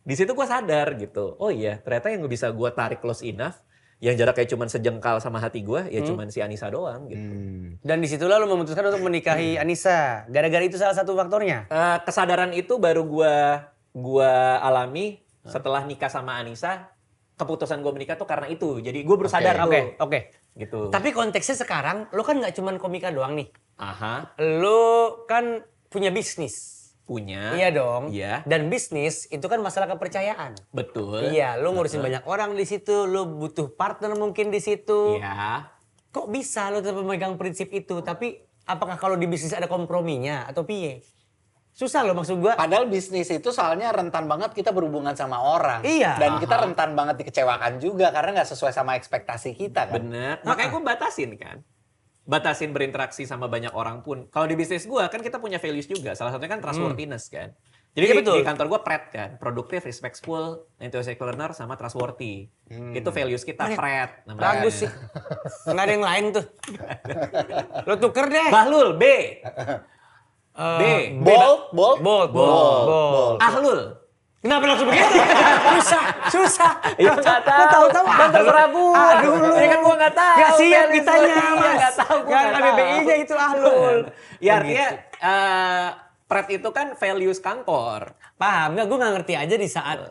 di situ gue sadar gitu. Oh iya, ternyata yang bisa gue tarik close enough, yang jaraknya cuma sejengkal sama hati gue, ya cuma si Anissa doang gitu. Dan disitulah lo memutuskan untuk menikahi Anissa. Gara-gara itu salah satu faktornya. Kesadaran itu baru gue alami setelah nikah sama Anissa. Keputusan gue menikah tuh karena itu. Jadi gue baru sadar tuh. Oke. Gitu. Tapi konteksnya sekarang, lo kan nggak cuma komika doang nih. Aha, Lo kan punya bisnis. punya. Iya dong. Iya. Dan bisnis itu kan masalah kepercayaan. Betul. Iya, lo ngurusin banyak orang di situ, lo butuh partner mungkin di situ. Iya. Kok bisa lo tetap memegang prinsip itu? Tapi apakah kalau di bisnis ada komprominya atau piye? Susah loh maksud gua. Padahal bisnis itu soalnya rentan banget kita berhubungan sama orang. Iya. Dan kita rentan banget dikecewakan juga karena nggak sesuai sama ekspektasi kita kan. Bener. Makanya gue batasin kan. Batasin berinteraksi sama banyak orang pun. Kalau di bisnis gue kan kita punya values juga. Salah satunya kan trustworthiness kan. Jadi Iya, betul. di kantor gue PRED kan. Produktif, respectful, enthusiastic learner, sama trustworthy. Itu values kita PRED. namanya. Bagus sih. Nggak ada yang lain tuh. Lo tuker deh. Bahlul, B. B. Bold. Ahlul. Kenapa langsung begitu? Susah. Ya nggak tahu. Lo tahu-tahu Kan terserah gua. Aduh lu. Ini kan gua nggak tahu. Nggak siap Values kitanya, gua. Iya, Mas. nggak tahu, gua Nggak nggak ada tahu. BBI-nya itu ahlul. Ya artinya PRED itu kan values kantor. Paham nggak? Gue nggak ngerti aja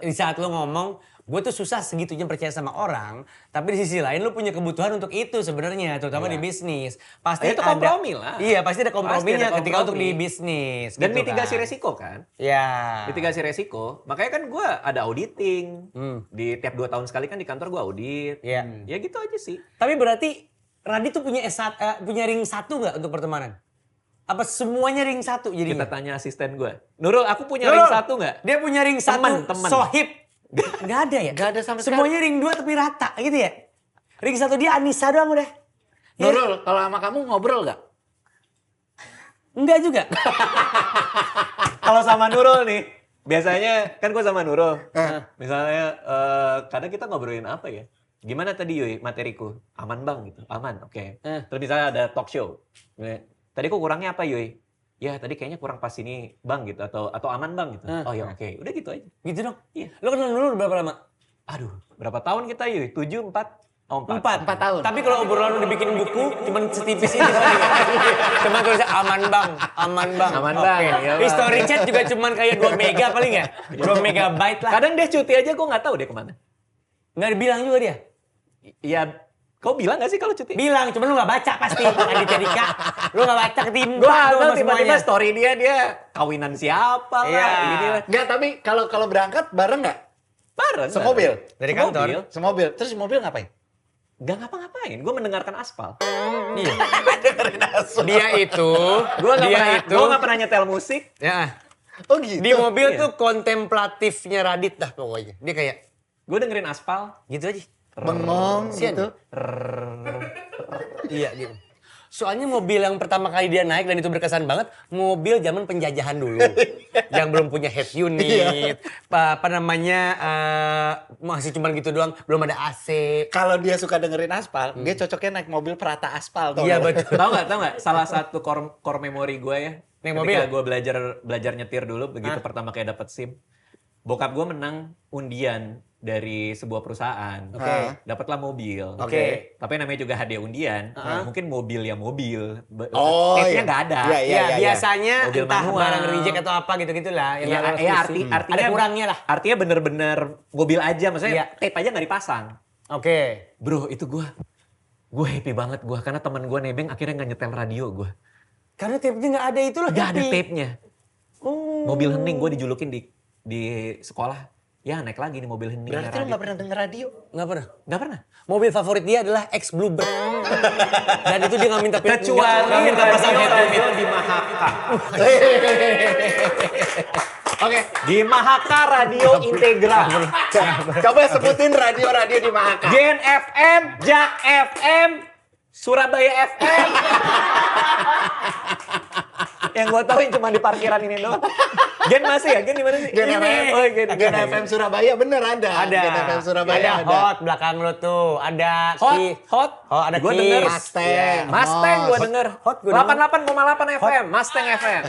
di saat lo ngomong gue tuh susah segitunya percaya sama orang, tapi di sisi lain lu punya kebutuhan untuk itu sebenarnya, terutama di bisnis. Pasti Itu kompromi lah. Iya, pasti ada komprominya Pasti ada ketika untuk di kompromi. bisnis. Dan gitu mitigasi kan. resiko kan. Ya. Mitigasi resiko. Makanya kan gue ada auditing. Di tiap 2 tahun sekali kan di kantor gue audit. Iya. Ya gitu aja sih. Tapi berarti Radit tuh punya punya ring 1 nggak untuk pertemanan? Apa semuanya ring 1 Kita jadinya? tanya asisten gue. Nurul, aku punya Nurul, ring 1 nggak? Dia punya ring 1 Temen. sohib. Nggak ada ya? Nggak ada sama sekali. Semuanya ring 2 tapi rata gitu ya? Ring 1 dia Anissa doang udah. Ya? Nurul, kalau sama kamu ngobrol nggak? Enggak juga. Kalau sama Nurul nih, biasanya kan gue sama Nurul. Misalnya kadang kita ngobrolin apa ya? Gimana tadi Yui materiku? Aman bang gitu. Aman, oke. Terus misalnya ada talk show. Tadi kok kurangnya apa Yui? Ya tadi kayaknya kurang pas ini bang gitu. Atau aman bang gitu. Oh ya oke. Udah gitu aja. Gitu dong. Iya. Lo kenal dulu berapa lama? Aduh, berapa tahun kita Yui? 7, 4? Oh 4. 4 tahun. Tapi kalau obrolan udah dibikin buku, cuman setipis ini. Cuman tulisnya aman bang, aman bang. Aman, Bang. Oke. Iya, Bang. History chat juga cuman kayak 2 mega paling ya? 2 megabyte lah. Kadang dia cuti aja gue nggak tahu dia kemana. Nggak dibilang juga dia. Iya, kau bilang nggak sih kalau cuti? Bilang, cuman lu nggak baca pasti. Aditya Dika. Lu nggak baca ketimpa Gue tuh tahu sama tiba-tiba semuanya. story dia kawinan siapa lah, Iya. ini lah. Nggak, tapi kalau berangkat bareng nggak? Bareng. Semobil? Dari kantor? Semobil. Semobil. Terus di mobil ngapain? Gak ngapa-ngapain, gue mendengarkan aspal. Iya. Dia itu, Gue itu. gak pernah nyetel musik. Ya, Oh gitu? di mobil Iya. tuh kontemplatifnya Radit dah pokoknya. Dia kayak Gue dengerin aspal. gitu aja. Bengong Kasian. gitu. Iya gitu. Soalnya mobil yang pertama kali dia naik dan itu berkesan banget, mobil zaman penjajahan dulu. Yang belum punya head unit, apa namanya, masih cuman gitu doang, belum ada AC. Kalau dia suka dengerin aspal, dia cocoknya naik mobil perata aspal. Iya betul. Tahu nggak? Salah satu core memory gue ya. Naik Ketika mobil? gue belajar nyetir dulu, begitu pertama kayak dapet SIM. Bokap gue menang undian dari sebuah perusahaan. Oke. Dapatlah mobil. Oke. Tapi namanya juga hadiah undian. Mungkin mobil ya mobil. Oh, Tape-nya iya. nggak ada. Iya, Ya, biasanya Mobil entah manual. barang reject atau apa gitu-gitulah. Yang Iya, harus diisi. artinya ada kurangnya lah. Artinya bener-bener mobil aja, maksudnya Iya. tape aja nggak dipasang. Oke. Bro, itu gue happy banget karena teman gue nebeng akhirnya nggak nyetel radio gue. Karena tape-nya nggak ada itu loh. Nggak ada happy. tape-nya. Oh. Mobil hening gue dijulukin di sekolah. Ya naik lagi nih mobil hening. Berarti lu nggak pernah denger radio? Nggak pernah. Nggak pernah. Mobil favorit dia adalah ex Bluebird. Dan itu dia nggak minta Kecuali nggak minta pasang head unit. radio di Mahaka. Oke, Di Mahaka Radio Integra. coba sebutin radio-radio di Mahaka. Gen FM, Jak FM, Surabaya FM. Yang gue tahu cuma di parkiran ini doang. Gen masih ya? Gen di mana sih? Gen Ini. FM, Oh, Gen. Gen FM Surabaya bener ada. Ada. Gen FM Surabaya ada hot belakang lo tuh. Ada Hot, Ki- hot. Oh, ada Gue Kiss. denger. Mustang. Mustang gue Mos. denger. Hot gua denger. 88,8 FM. Mustang FM.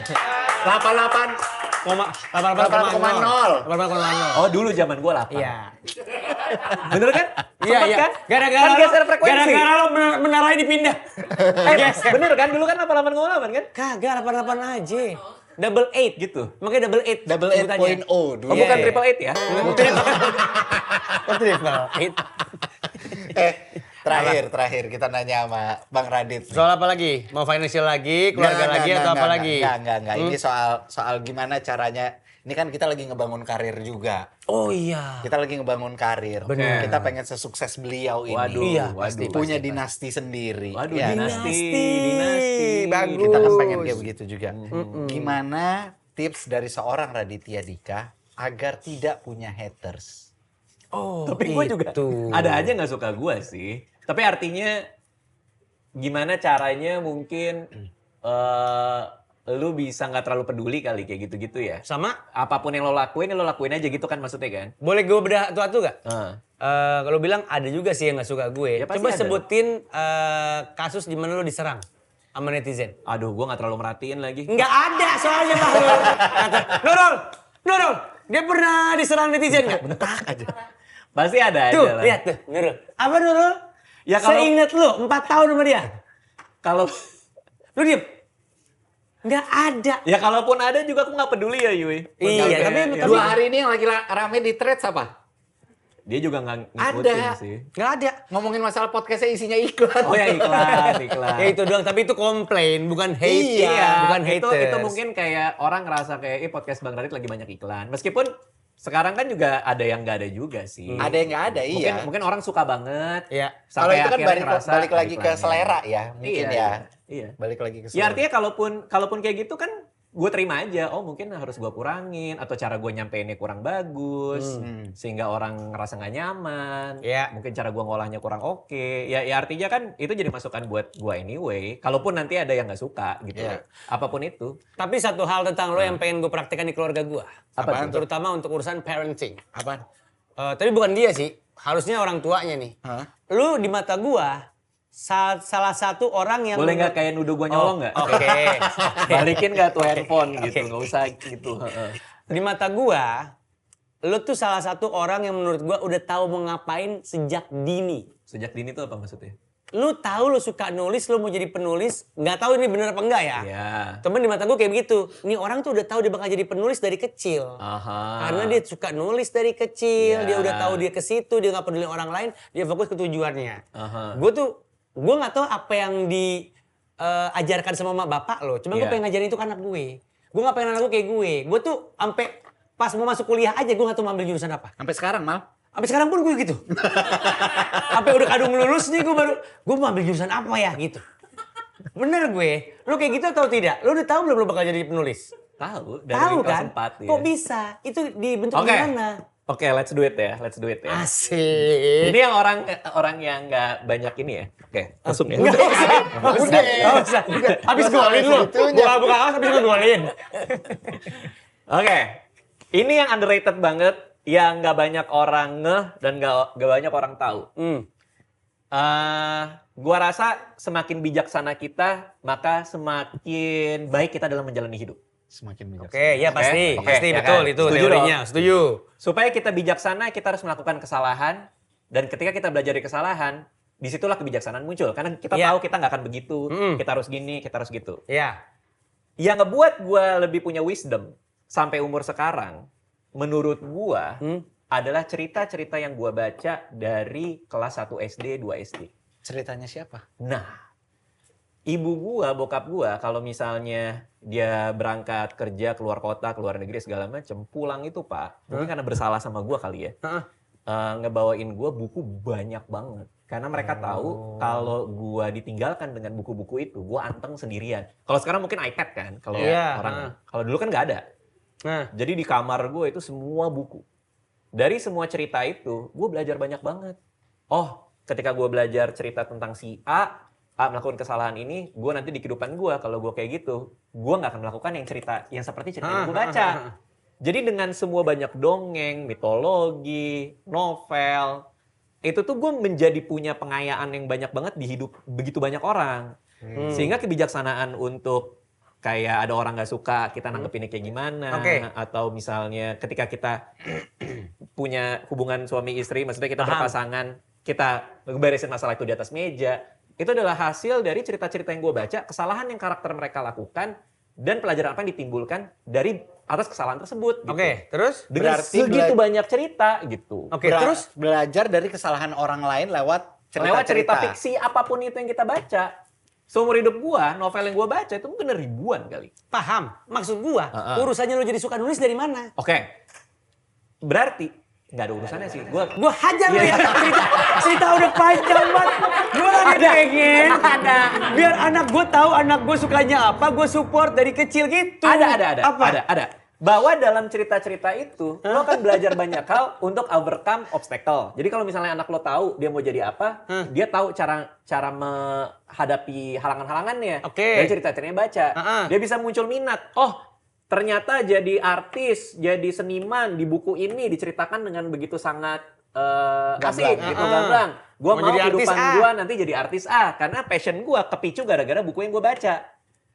88. 88,0. 88,0. Oh dulu zaman gue 8. Iya. Bener kan? Iya, Sempet iya. kan? Gara-gara Kan lo- geser frekuensi. Gara-gara lo menaranya dipindah. Bener kan? Dulu kan 88,8 kan? Kagak 88 aja. Double 8 Gitu. Makanya double 8. Double 8.0 dulu. Oh, Iya, bukan iya. triple 8 ya? Oh, triple 8. Terakhir kita nanya sama Bang Radit. Soal apa lagi? Mau financial lagi, keluarga lagi atau apa lagi? Enggak. Ini soal gimana caranya. Ini kan kita lagi ngebangun karir juga. Oh iya. Kita lagi ngebangun karir. Bener. Kita pengen sesukses beliau ini. Waduh, Iya, waduh. Punya dinasti sendiri. Waduh, Ya, dinasti. Bagus. kita kan pengen kayak begitu juga. Gimana tips dari seorang Raditya Dika agar tidak punya haters? Oh, Tapi gue juga itu. ada aja nggak suka gue sih. Tapi artinya gimana caranya mungkin lu bisa nggak terlalu peduli kali kayak gitu-gitu ya. Sama, Apapun yang lo lakuin aja gitu kan maksudnya kan. boleh gue bedah tuh gak? Heeh. Kalau bilang ada juga sih yang gak suka gue. Ya, pasti Coba ada. sebutin kasus di mana lo diserang sama netizen. Aduh, gue nggak terlalu merhatiin lagi. Nggak ada soalnya Bang. Nurul, dia pernah diserang netizen nggak? Bentak aja. Pasti ada Tuh, aja lah. lihat tuh, Nurul. Apa Nurul? Ya, kalau- Seingat lu 4 tahun sama dia. Kalau Lu diem. Nggak ada. ya kalaupun ada juga aku nggak peduli ya Yui. Iya, Oke, tapi- ya. Dua hari ini yang lagi rame di threads apa? Dia juga nggak ngikutin Ada. sih. Nggak ada. Ngomongin masalah podcastnya isinya iklan. Oh ya iklan. Ya itu doang, tapi itu komplain, bukan hate. Iya, bukan itu haters. mungkin kayak orang ngerasa kayak podcast Bang Radit lagi banyak iklan. Meskipun sekarang kan juga ada yang nggak ada juga sih. Ada yang nggak ada, iya. Mungkin orang suka banget. Iya. Kalau Sampai itu kan akhirnya ngerasa balik lagi ke iklannya. selera ya, mungkin ya. Iya. Balik lagi ke Ya selera. artinya kalaupun kayak gitu kan gue terima aja. Oh mungkin harus gue kurangin atau cara gue nyampeinnya kurang bagus sehingga orang ngerasa nggak nyaman. Iya. Mungkin cara gue ngolahnya kurang oke. Ya artinya kan itu jadi masukan buat gue anyway. Kalaupun nanti ada yang nggak suka gitu. Iya. Apapun itu. Tapi satu hal tentang lo yang pengen gue praktekkan di keluarga gue. Apaan tuh? Terutama untuk urusan parenting. Apaan? Tapi bukan dia sih. Harusnya orang tuanya nih. Hah? Lu di mata gua salah satu orang yang Boleh nggak kayak nuduh gue nyolong nggak? Oke. Balikin nggak tuh handphone gitu. Nggak usah gitu. Di mata gua, lu tuh salah satu orang yang menurut gua udah tahu mau ngapain sejak dini. Sejak dini tuh apa maksudnya? Lu tahu lu suka nulis, lu mau jadi penulis, nggak tahu ini bener apa enggak ya? Iya. Temen di mata gua kayak begitu. Nih orang tuh udah tahu dia bakal jadi penulis dari kecil. Aha. Karena dia suka nulis dari kecil, Ya. dia udah tahu dia ke situ, dia nggak peduli orang lain, dia fokus ke tujuannya. Aha. Gue nggak tahu apa yang diajarkan sama mak bapak lo, cuma gue Iya. pengen ngajarin itu ke anak gue. Gue nggak pengen anak gue kayak gue. Gue tuh sampai pas mau masuk kuliah aja gue nggak tahu mau ambil jurusan apa. Sampai sekarang, Mal. Sampai sekarang pun gue gitu. Sampai udah kadung lulus nih gue mau ambil jurusan apa ya gitu. Bener gue. Lo kayak gitu atau tidak? Lo udah tahu belum lo bakal jadi penulis? Tahu dari Tahu kelas kan? 4 ya. Kok bisa? Itu dibentuk Oke. gimana? Oke, let's do it ya. Asik. Ini yang orang yang nggak banyak ini ya. Oke, langsung ya. Nggak usah. Habis golin lo. Buka kaos habis gue golin. Oke, ini yang underrated banget, yang nggak banyak orang ngeh dan nggak banyak orang tahu. Gua rasa semakin bijaksana kita, maka semakin baik kita dalam menjalani hidup. Semakin bijaksana. Oke, ya pasti. Oke, Pasti ya betul kan? itu Setuju teorinya. dong? Setuju. Supaya kita bijaksana, kita harus melakukan kesalahan. Dan ketika kita belajar dari kesalahan, disitulah kebijaksanaan muncul. Karena kita Iya. tahu kita nggak akan begitu. Kita harus gini, kita harus gitu. Ya. Yang ngebuat gue lebih punya wisdom sampai umur sekarang, menurut gue, adalah cerita-cerita yang gue baca dari kelas 1 SD, 2 SD. Ceritanya siapa? Nah, ibu gue, bokap gue, kalau misalnya dia berangkat kerja keluar kota, keluar negeri segala macem, pulang itu Pak, mungkin karena bersalah sama gue kali ya, ngebawain gue buku banyak banget. Karena mereka tahu kalau gue ditinggalkan dengan buku-buku itu, gue anteng sendirian. Kalau sekarang mungkin iPad kan, kalau Iya, orang. Kalau dulu kan nggak ada. Nah, Jadi di kamar gue itu semua buku. Dari semua cerita itu, gue belajar banyak banget. Oh, ketika gue belajar cerita tentang si A melakukan kesalahan ini, gue nanti di kehidupan gue, kalau gue kayak gitu, gue nggak akan melakukan yang seperti cerita yang gue baca. Jadi dengan semua banyak dongeng, mitologi, novel, itu tuh gue menjadi punya pengayaan yang banyak banget di hidup begitu banyak orang. Sehingga kebijaksanaan untuk kayak ada orang nggak suka, kita nanggepinnya kayak gimana. Oke. Atau misalnya ketika kita punya hubungan suami istri, maksudnya kita Paham. berpasangan, kita beresin masalah itu di atas meja. Itu adalah hasil dari cerita-cerita yang gue baca, kesalahan yang karakter mereka lakukan, dan pelajaran apa yang ditimbulkan dari atas kesalahan tersebut. Gitu. oke, terus? Dengan Berarti segitu banyak cerita gitu. Oke, terus? Belajar dari kesalahan orang lain lewat Lewat cerita fiksi apapun itu yang kita baca. Seumur hidup gua, novel yang gua baca itu mungkin ribuan kali. Paham. Maksud gua, urusannya lo jadi suka nulis dari mana? Oke. Berarti nggak ada urusannya sih. Gua hajar lo ya. Cerita udah panjang banget. Gua lagi pengen. Biar anak gua tahu anak gua sukanya apa, gua support dari kecil gitu. Ada. Apa? Ada. Bahwa dalam cerita-cerita itu, lo akan belajar banyak hal untuk overcome obstacle. Jadi kalau misalnya anak lo tahu dia mau jadi apa, dia tahu cara menghadapi halangan-halangannya. Oke. Dari cerita-ceritanya baca. Dia bisa muncul minat. Oh, ternyata jadi artis, jadi seniman di buku ini diceritakan dengan begitu sangat asik gitu, gamblang. Gua Mau mau jadi artis kehidupan A. gua nanti jadi artis A karena passion gua kepicu gara-gara buku yang gua baca.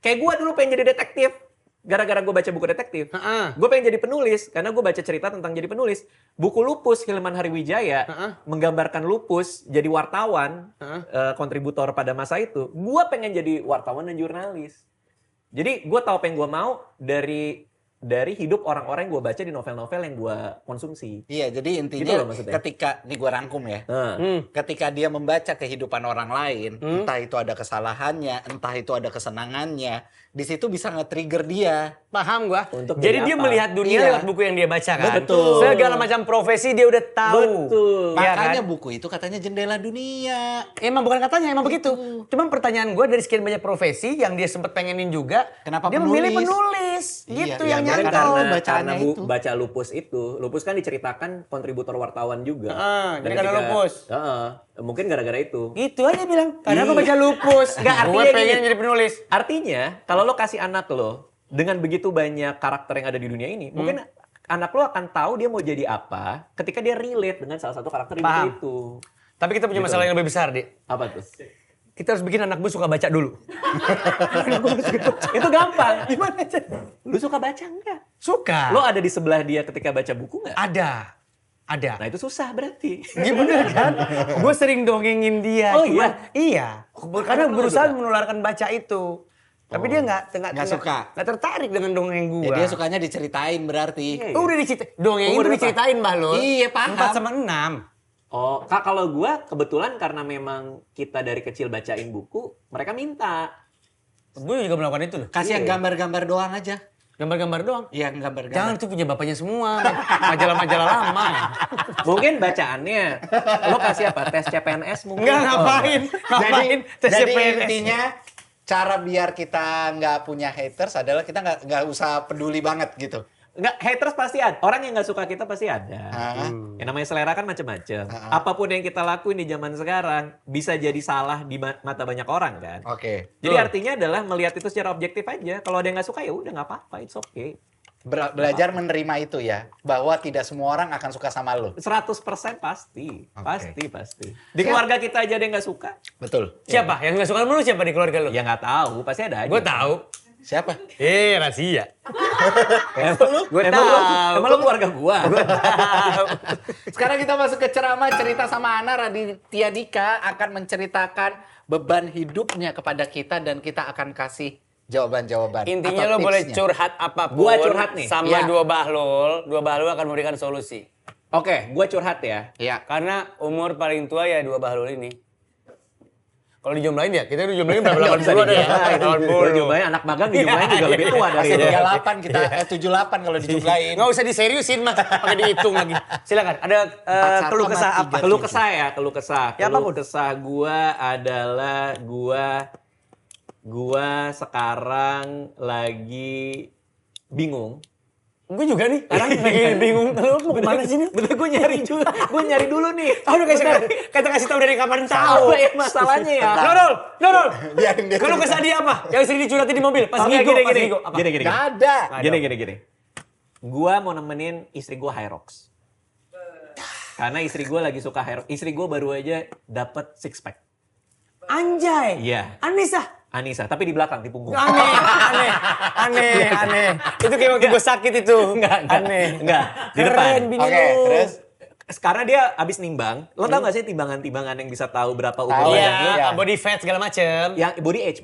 Kayak gua dulu pengen jadi detektif. Gara-gara gue baca buku detektif, gue pengen jadi penulis karena gue baca cerita tentang jadi penulis. Buku Lupus Hilman Hariwijaya menggambarkan lupus jadi wartawan, kontributor pada masa itu. Gue pengen jadi wartawan dan jurnalis. Jadi gue tahu apa yang gue mau dari dari hidup orang-orang yang gue baca di novel-novel yang gue konsumsi. Iya, jadi Gitu intinya loh maksudnya. ketika, ini gue rangkum ya, Nah, ketika dia membaca kehidupan orang lain, entah itu ada kesalahannya, entah itu ada kesenangannya, di situ bisa nge-trigger dia. Paham gua. Untuk Jadi jadi dia apa? melihat dunia Iya. lewat buku yang dia baca kan. Betul. Segala macam profesi dia udah tahu. Betul. Iya Makanya kan? buku itu katanya jendela dunia. Emang bukan katanya, emang begitu. Cuman pertanyaan gue dari sekian banyak profesi yang dia sempat pengenin juga, Kenapa dia penulis? memilih penulis. Iya, Gitu iya, yang mungkin nyantol. karena bacaannya itu. baca Lupus kan diceritakan kontributor wartawan juga. jadi karena Lupus. Mungkin gara-gara itu. Gitu aja bilang. Karena gue baca lupus. Nggak, gue artinya pengen gini. jadi penulis. Artinya, kalau lo kasih anak lo dengan begitu banyak karakter yang ada di dunia ini, mungkin anak lo akan tahu dia mau jadi apa ketika dia relate dengan salah satu karakter di buku Paham. itu. Tapi kita punya masalah yang lebih besar, Dik. Apa tuh? Kita harus bikin anak gue suka baca dulu. Itu gampang. Gimana aja? Lu suka baca enggak? Suka. Lo ada di sebelah dia ketika baca buku nggak? Ada. Nah itu susah berarti. Iya bener kan? Gue sering dongengin dia. Oh, cuman- iya? Iya. Karena berusaha menularkan baca itu. Tapi dia Nggak suka. Nggak tertarik dengan dongeng gue. Ya, dia sukanya diceritain berarti. Iya. Udah diceritain. Dongeng Umur itu berapa? diceritain, Mbah Lul. Iya, paham. 4 sama 6. Oh, Kak, kalau gua kebetulan karena memang kita dari kecil bacain buku, mereka minta. Gue juga melakukan itu loh. Kasih yang gambar-gambar doang aja. Gambar-gambar doang. Iya, gambar-gambar. Jangan itu punya bapaknya semua. Majalah-majalah lama. Mungkin bacaannya, lo kasih apa? Tes CPNS mungkin? Enggak ngapain. Ngapain tes Jadi CPNS. intinya cara biar kita nggak punya haters adalah kita nggak usah peduli banget gitu. Enggak, haters pasti ada. Orang yang nggak suka kita pasti ada. Ah. Yang namanya selera kan macam-macam. Apapun yang kita lakuin di zaman sekarang bisa jadi salah di mata banyak orang kan. Oke. Jadi artinya adalah melihat itu secara objektif aja. Kalau ada yang nggak suka ya udah nggak apa-apa, it's okay. Belajar menerima itu ya, bahwa tidak semua orang akan suka sama lo. 100% pasti. Oke. Pasti. Di keluarga kita aja ada yang nggak suka. Betul. Siapa? Yang nggak suka sama lu siapa di keluarga lu? Ya nggak tahu, pasti ada aja. Gue tahu. Siapa? Rahasia. Gue tahu. Emang lu keluarga gua. Sekarang kita masuk ke ceramah cerita sama Ana. Raditya Dika akan menceritakan beban hidupnya kepada kita dan kita akan kasih jawaban-jawaban. Intinya atau lo boleh tipsnya. curhat apapun. Gua curhat nih. Sama Iya. dua bahlul akan memberikan solusi. Oke, gua curhat ya. Iya. Karena umur paling tua ya dua bahlul ini. Kalau dijumlahin ya, kita dijumlahin berapa? 80 ada ya? Gua jumlahin anak magang dijumlahin juga lebih tua dari Masih itu. 38 kita 78 kalau dijumlahin. Nggak usah diseriusin mas, pakai dihitung lagi. Silakan, ada 41 keluh kesah sama apa? 37. Keluh kesah ya, keluh kesah. Ya, Keluh apapun. kesah gua adalah gua sekarang lagi bingung. Gue juga nih, sekarang lagi bingung. Lu mau kemana sih nih? Bener, gue nyari dulu nih. Aduh, kasih tahu dari kapan tahu. Apa ya masalahnya ya? Nurul. Biarin dia Kalau cerita. kesah dia apa? Yang sering dicurhatin di mobil, pas Oke, ngigo, pas gini. ngigo. Apa? Gini. Nggak ada. Gini. Gua mau nemenin istri gua Hyrox. Karena istri gua lagi suka Hyrox. Istri gua baru aja dapet six pack. Anjay. Iya. Anissa, tapi di belakang, di punggung. aneh. Itu kayak waktu gue sakit itu. Enggak. Aneh. Enggak, di depan. Keren bini Oke, lu. terus? Karena dia abis nimbang. Lo tau gak sih timbangan-timbangan yang bisa tahu berapa umur Tahu. badan lo? Iya, Iya. body fat segala macem. Yang body age.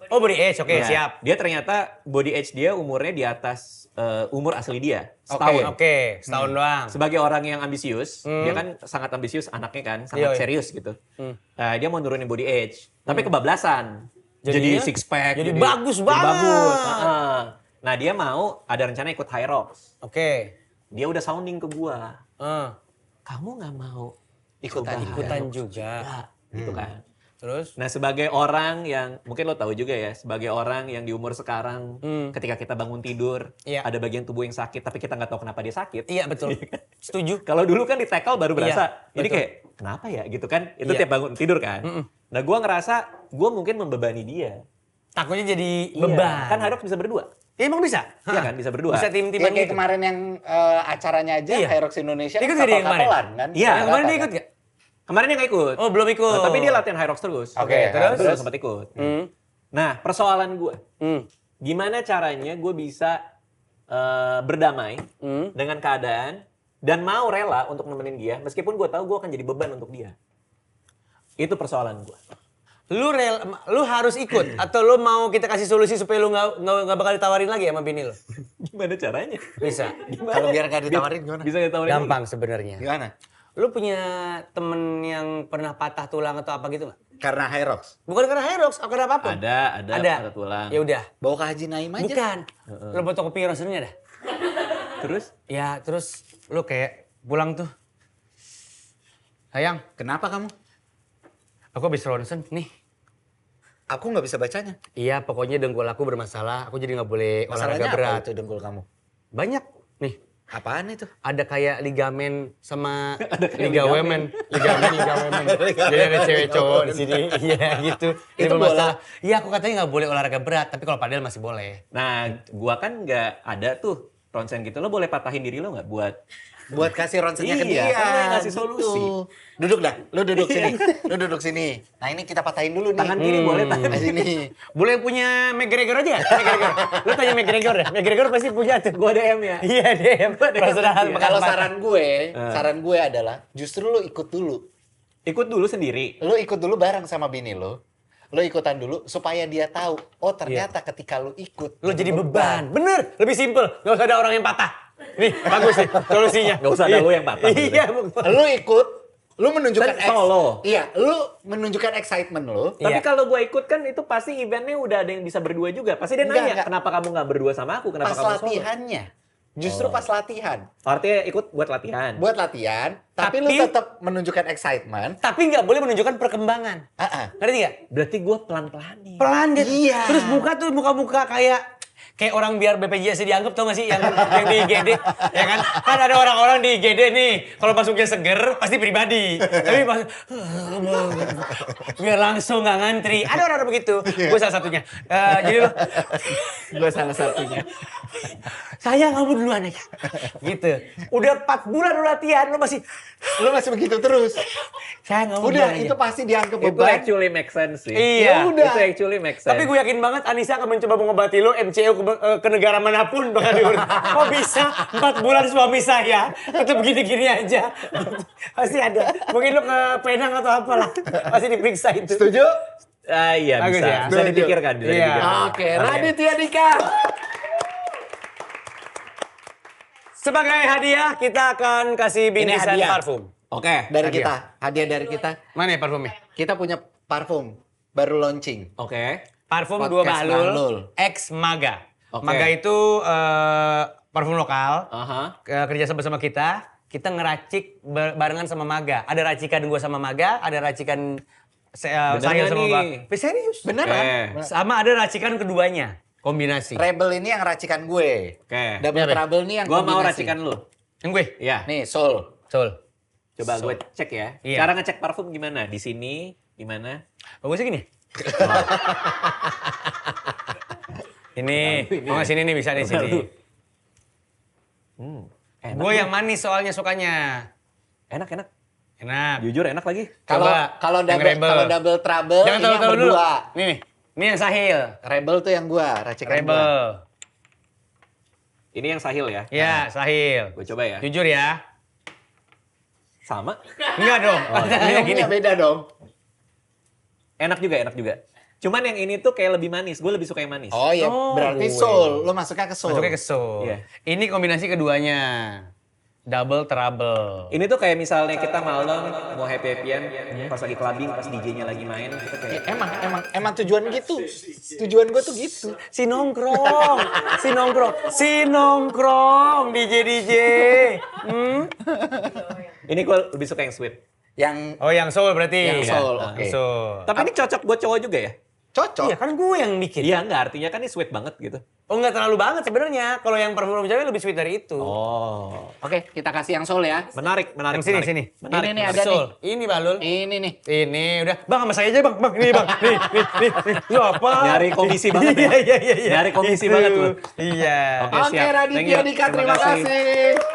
Oh, body age, oke, Nah, siap. Dia ternyata body age dia umurnya di atas umur asli dia. Setahun. Oke, setahun doang. Sebagai orang yang ambisius, dia kan sangat ambisius anaknya kan, sangat Iya. serius gitu. Dia mau nurunin body age, tapi kebablasan. Jadi Jadinya? six pack. Jadi bagus banget. bagus. Nah dia mau ada rencana ikut Hyrox. Oke. Dia udah sounding ke gua. Eh, Kamu nggak mau Ikutan ikutan Hyrox juga. Gitu kan. Terus? Nah sebagai orang yang, mungkin lo tahu juga ya, sebagai orang yang di umur sekarang, ketika kita bangun tidur, Iya. ada bagian tubuh yang sakit, tapi kita nggak tahu kenapa dia sakit. Iya, betul. Setuju. Kalau dulu kan di tackle baru berasa, Iya, ini betul. kayak kenapa ya gitu kan? Itu Iya. tiap bangun tidur kan. Nah gue ngerasa gue mungkin membebani dia. Takutnya jadi Iya. beban. Kan Hyrox bisa berdua. Ya, emang bisa? Iya kan, bisa berdua. Bisa Ya, tim-timan kayak gitu. kemarin yang acaranya aja Iya. Hyrox Indonesia Ikut nggak dia yang kemarin? kapal-kapalan kan? Iya. Yang kemarin dia ikut gak? Kemarin dia nggak ikut. Oh, belum ikut. Nah, tapi dia latihan Hyrox terus. Oke, terus? Belum sempat ikut. Nah persoalan gue, gimana caranya gue bisa berdamai dengan keadaan dan mau rela untuk nemenin dia, meskipun gue tahu gue akan jadi beban untuk dia. Itu persoalan gue. lu harus ikut atau lu mau kita kasih solusi supaya lu nggak bakal ditawarin lagi sama bini lu? Gimana caranya? Bisa. Kalau biar nggak ditawarin gimana? Bisa ditawarin lagi? Gampang sebenarnya. Gimana? Lu punya temen yang pernah patah tulang atau apa gitu nggak? Karena Hyrox. Bukan karena Hyrox, karena apapun. Ada tulang. Ya udah. Bawa ke Haji Naim aja. Bukan. Lu buat toko ronsennya dah. Terus? Ya, terus lu kayak pulang tuh. Sayang, Kenapa kamu? aku habis ronsen nih. Aku nggak bisa bacanya. Iya, pokoknya dengkul aku bermasalah. Aku jadi nggak boleh olahraga Masalahnya berat. apa itu dengkul kamu? Banyak nih. Apaan itu? Ada kayak ligamen sama ligamen. Jadi ada cewek cowok di sini. Iya gitu. Jadi Itu bermasalah. Iya, aku katanya nggak boleh olahraga berat, tapi kalau padel masih boleh. Nah, gua kan nggak ada tuh ronsen gitu. Lo boleh patahin diri lo nggak Buat kasih ronsennya ke Iya, dia. kan lo yang ngasih solusi. Gitu. Duduk dah, lu duduk sini. Lu duduk sini. Nah ini kita patahin dulu nih. Tangan kiri boleh, tangan Nah, sini. Boleh punya McGregor aja? McGregor. Lu tanya McGregor ya? McGregor pasti punya tuh. Gua DM ya. Iya, DM. Persaudaraan Pekan Kalau Barat. saran gue adalah justru lu ikut dulu. Ikut dulu sendiri. Lu ikut dulu bareng sama bini lu. Lu ikutan dulu supaya dia tahu, oh ternyata ketika lu ikut Lu jadi beban. Bener, lebih simpel. Gak usah ada orang yang patah. Nih, bagus nih solusinya. Gak usah ada lu yang patah. Iya, Lu ikut, lu menunjukkan Kan solo. Iya, lu menunjukkan excitement lu. Tapi Iya. kalau gue ikut kan itu pasti eventnya udah ada yang bisa berdua juga. Pasti dia nanya, Enggak. kenapa kamu nggak berdua sama aku? Kenapa Pas kamu solo? latihannya. Justru pas latihan. Artinya ikut buat latihan. Buat latihan, tapi lu Tapi- tetap menunjukkan excitement. Tapi nggak boleh menunjukkan perkembangan. Ngerti nggak? Berarti gue pelan-pelan nih. Pelan deh. Iya. Terus buka tuh muka-muka kayak orang biar BPJS dianggap tau gak sih yang di IGD ya kan ada orang-orang di IGD nih kalau masuknya seger pasti pribadi tapi pas biar langsung nggak ngantri ada orang-orang begitu gue salah satunya. Jadi lo Gue salah satunya. saya kamu duluan aja gitu udah 4 bulan lu latihan lu masih begitu terus. saya nggak mau Udah, duluan aja. itu pasti dianggap Itu beban. actually make sense sih. Iya. Ya udah. Itu actually make sense. Tapi gue yakin banget Anissa akan mencoba mengobati lo MCO ke negara manapun bakal diurus. Kok bisa 4 bulan suami saya tetap gini-gini aja. Pasti ada. Mungkin lo ke Penang atau apalah. Pasti diperiksa itu. Setuju? Iya Bagus bisa. ya? Bisa Setuju. dipikirkan. Bisa Iya. dipikirkan. Oke, Raditya Dika. Sebagai hadiah kita akan kasih bingkisan hadiah. parfum. Oke. Dari Hadiah. kita, hadiah dari kita. Mana ya parfumnya? Kita punya parfum baru launching. Oke. Parfum Podcast 2 Bahlul Bahlul. X Maga. Oke. Maga itu parfum lokal. Aha. Kerja sama sama kita ngeracik barengan sama Maga. Ada racikan gua sama Maga, ada racikan Bener Sahil nggak sama nih? Maga. Serius? Beneran? Sama ada racikan keduanya, kombinasi. Rebel ini yang racikan gue. Oke. Double Iya, Be. Trouble ini yang Gue mau kombinasi. racikan lu. Yang gue, Iya. Nih, Soul. Sol. Coba gue cek ya. Iya. Cara ngecek parfum gimana? Di sini, di mana? Bagusnya gini. Ini, mau nggak sini nih bisa di sini. Enak. Gue yang manis soalnya sukanya. Enak, enak. Enak. Jujur enak lagi. Kalau yang double Rebel. kalau double trouble Jangan ini tahu yang tahu dulu. berdua. Nih, ini yang Sahil. Rebel tuh yang gua, racikan gua. Rebel. Ini yang Sahil ya. Ya, Sahil. Gue coba ya. Jujur ya. Sama. Enggak dong. Ini Gini. yang beda dong. Enak juga, enak juga. Cuman yang ini tuh kayak lebih manis. Gue lebih suka yang manis. Oh iya, Oh, berarti gue. Soul. Lo masuknya ke Soul. Masuknya ke Soul. Iya. Ini kombinasi keduanya. Double trouble. Ini tuh kayak misalnya kita malam mau happy-happyan, pas lagi clubbing, pas DJ-nya lagi main, kita kayak Emang tujuan gitu. Tujuan gua tuh gitu. Si nongkrong. Si nongkrong. DJ. ini gue lebih suka yang sweet. Yang Oh, yang Soul berarti. Yang Soul, Iya. oke. Soul. Tapi ini cocok buat cowok juga ya? cocok. Iya, kan gue yang bikin. Iya enggak, artinya kan ini sweet banget gitu. Oh, enggak terlalu banget sebenarnya. Kalau yang parfum cewek lebih sweet dari itu. Oh. Oke, kita kasih yang Soul ya. Menarik, menarik. Yang sini, menarik. sini. Menarik, Ini nih, menarik. ada Soul. Ini Bahlul. Ini nih. Ini udah. Bang, sama saya aja, Bang. Bang, ini, Bang. Nih. Lu apa? Nyari komisi banget ya. Iya. Nyari komisi Itu. banget lu. Iya. Oke, Oke, siap. Thank Raditya you. Dika, Terima terima kasih.